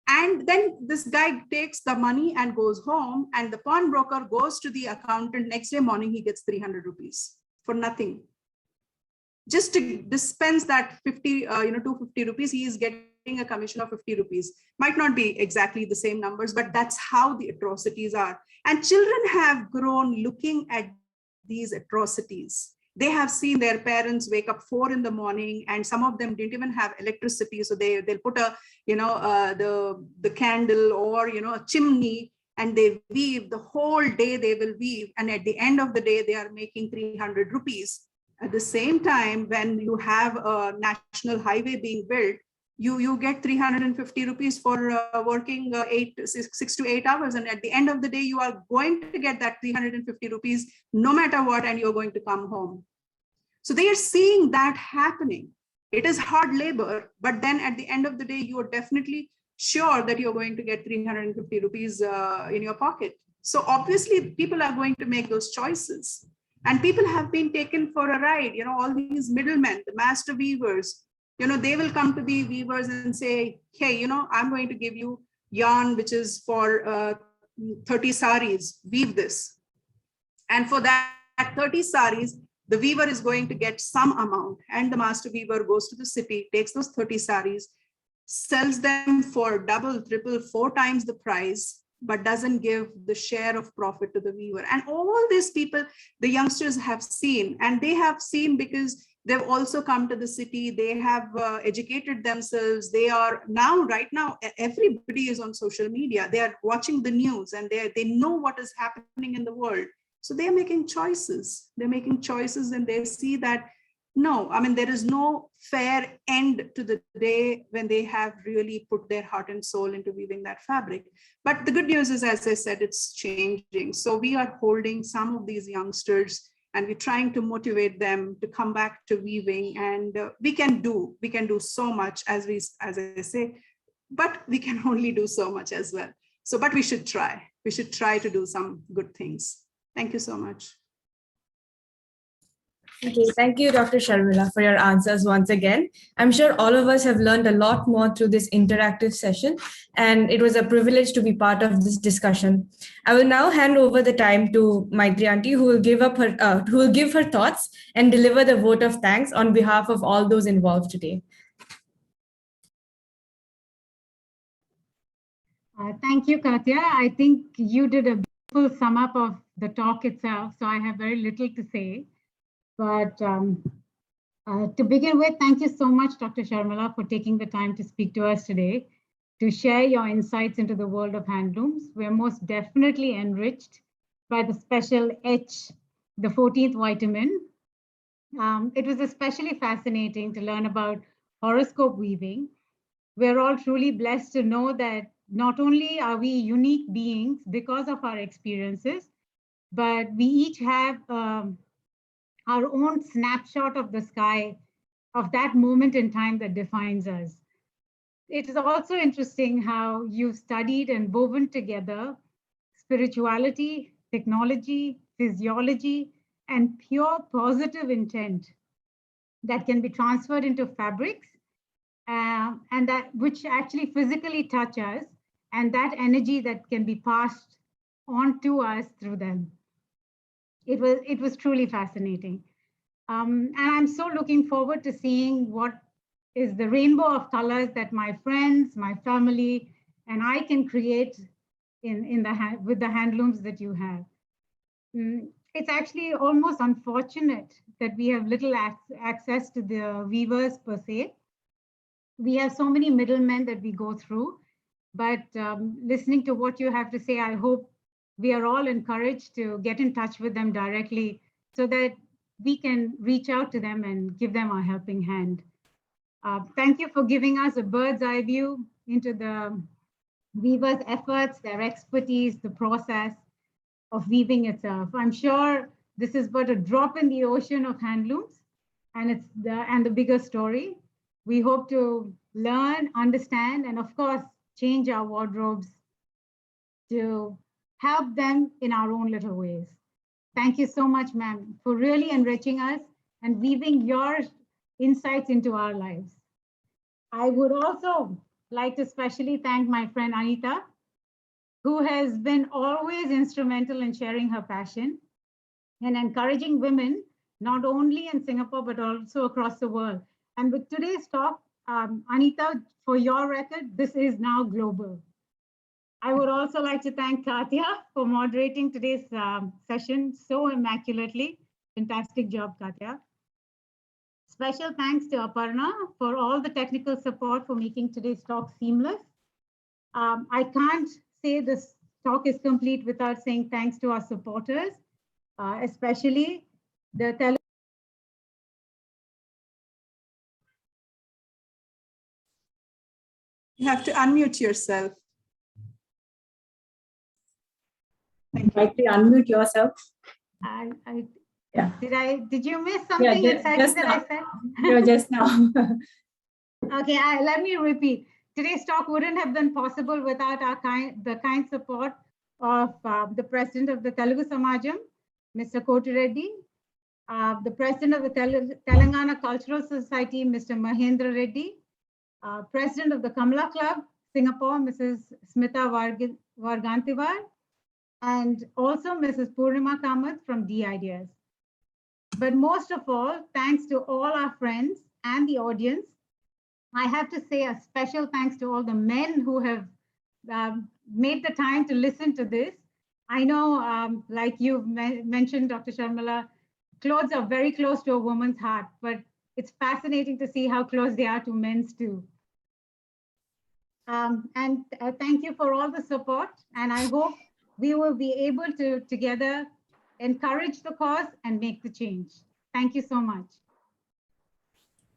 And then this guy takes the money and goes home, and the pawnbroker goes to the accountant. Next day morning, he gets 300 rupees for nothing. Just to dispense that 250 rupees, he is getting a commission of 50 rupees. Might not be exactly the same numbers, but that's how the atrocities are. And children have grown looking at these atrocities. They have seen their parents wake up 4 in the morning, and some of them didn't even have electricity. So they'll put the candle or, a chimney, and they weave the whole day. They will weave. And at the end of the day, they are making 300 rupees. At the same time, when you have a national highway being built, you get 350 rupees for working 6 to 8 hours. And at the end of the day, you are going to get that 350 rupees no matter what, and you're going to come home. So they are seeing that happening. It is hard labor, but then at the end of the day, you are definitely sure that you're going to get 350 rupees in your pocket. So obviously people are going to make those choices, and people have been taken for a ride. All these middlemen, the master weavers, they will come to the weavers and say, hey, I'm going to give you yarn, which is for 30 saris, weave this. And for that 30 saris, the weaver is going to get some amount, and the master weaver goes to the city, takes those 30 saris, sells them for double, triple, 4 times the price, but doesn't give the share of profit to the weaver. And all these people, the youngsters have seen, and they have seen because they've also come to the city, they have educated themselves. They are now, right now, everybody is on social media. They are watching the news, and they know what is happening in the world. So they're making choices. They're making choices, and they see that, no, I mean, there is no fair end to the day when they have really put their heart and soul into weaving that fabric. But the good news is, as I said, it's changing. So we are holding some of these youngsters, and we're trying to motivate them to come back to weaving. And we can do so much, as I say, but we can only do so much as well. So, but we should try to do some good things. Thank you so much. Okay, thank you, Dr. Sharmila, for your answers once again. I'm sure all of us have learned a lot more through this interactive session, and it was a privilege to be part of this discussion. I will now hand over the time to Maitri Aunty, who will give her thoughts and deliver the vote of thanks on behalf of all those involved today. Thank you, Katya. I think you did a beautiful sum up of the talk itself, so I have very little to say. But to begin with, thank you so much, Dr. Sharmila, for taking the time to speak to us today, to share your insights into the world of handlooms. We're most definitely enriched by the special H, the 14th vitamin. It was especially fascinating to learn about horoscope weaving. We're all truly blessed to know that not only are we unique beings because of our experiences, but we each have our own snapshot of the sky, of that moment in time that defines us. It is also interesting how you've studied and woven together spirituality, technology, physiology, and pure positive intent that can be transferred into fabrics, and that which actually physically touch us, and that energy that can be passed on to us through them. It was truly fascinating. And I'm so looking forward to seeing what is the rainbow of colors that my friends, my family, and I can create with the handlooms that you have. It's actually almost unfortunate that we have little access to the weavers per se. We have so many middlemen that we go through, but listening to what you have to say, I hope we are all encouraged to get in touch with them directly so that we can reach out to them and give them a helping hand. Thank you for giving us a bird's eye view into the weavers' efforts, their expertise, the process of weaving itself. I'm sure this is but a drop in the ocean of handlooms, and it's the bigger story. We hope to learn, understand, and of course, change our wardrobes to help them in our own little ways. Thank you so much, ma'am, for really enriching us and weaving your insights into our lives. I would also like to especially thank my friend Anita, who has been always instrumental in sharing her passion and encouraging women, not only in Singapore, but also across the world. And with today's talk, Anita, for your record, this is now global. I would also like to thank Katya for moderating today's session so immaculately. Fantastic job, Katya. Special thanks to Aparna for all the technical support for making today's talk seamless. I can't say this talk is complete without saying thanks to our supporters, especially the You have to unmute yourself. Thank you. Unmute yourself. Yeah. Did you miss something exciting just that now. I said? No, just now. Okay, let me repeat. Today's talk wouldn't have been possible without the kind support of the president of the Telugu Samajam, Mr. Koti Reddy, the president of the Telangana Cultural Society, Mr. Mahendra Reddy, president of the Kamala Club, Singapore, Mrs. Smita Vargantivar, and also Mrs. Purnima Kamath from D-Ideas. But most of all, thanks to all our friends and the audience. I have to say a special thanks to all the men who have made the time to listen to this. I know, like you mentioned, Dr. Sharmila, clothes are very close to a woman's heart, but it's fascinating to see how close they are to men's too. And thank you for all the support. And I hope we will be able to together encourage the cause and make the change. Thank you so much.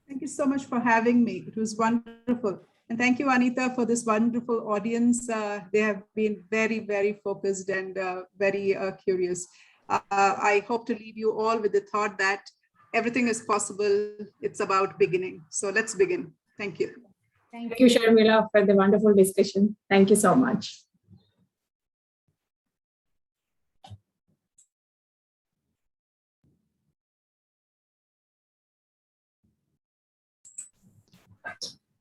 Thank you so much for having me. It was wonderful. And thank you, Anita, for this wonderful audience. They have been very, very focused and very curious. I hope to leave you all with the thought that everything is possible. It's about beginning. So let's begin. Thank you. Thank you, Sharmila, for the wonderful discussion. Thank you so much.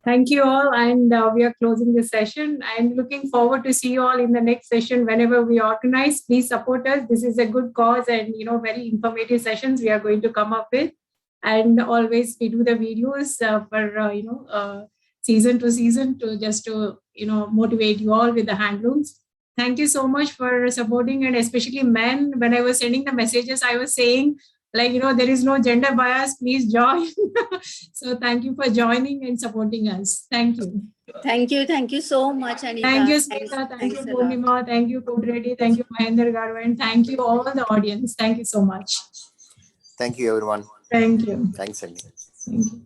Thank you all, and we are closing the session. I'm looking forward to see you all in the next session whenever we organize. Please support us. This is a good cause, and very informative sessions we are going to come up with. And always we do the videos for season to season to motivate you all with the handlooms. Thank you so much for supporting, and especially men. When I was sending the messages, I was saying, there is no gender bias, please join. So thank you for joining and supporting us. Thank you. Thank you so much, Anita. Thank you, Smita. Thank you, Purnima. Thank you, Kodreddy. Thank you, Mahendra Garu. And thank you all the audience. Thank you so much. Thank you, everyone. Thank you. Thanks, Andy. Thank you.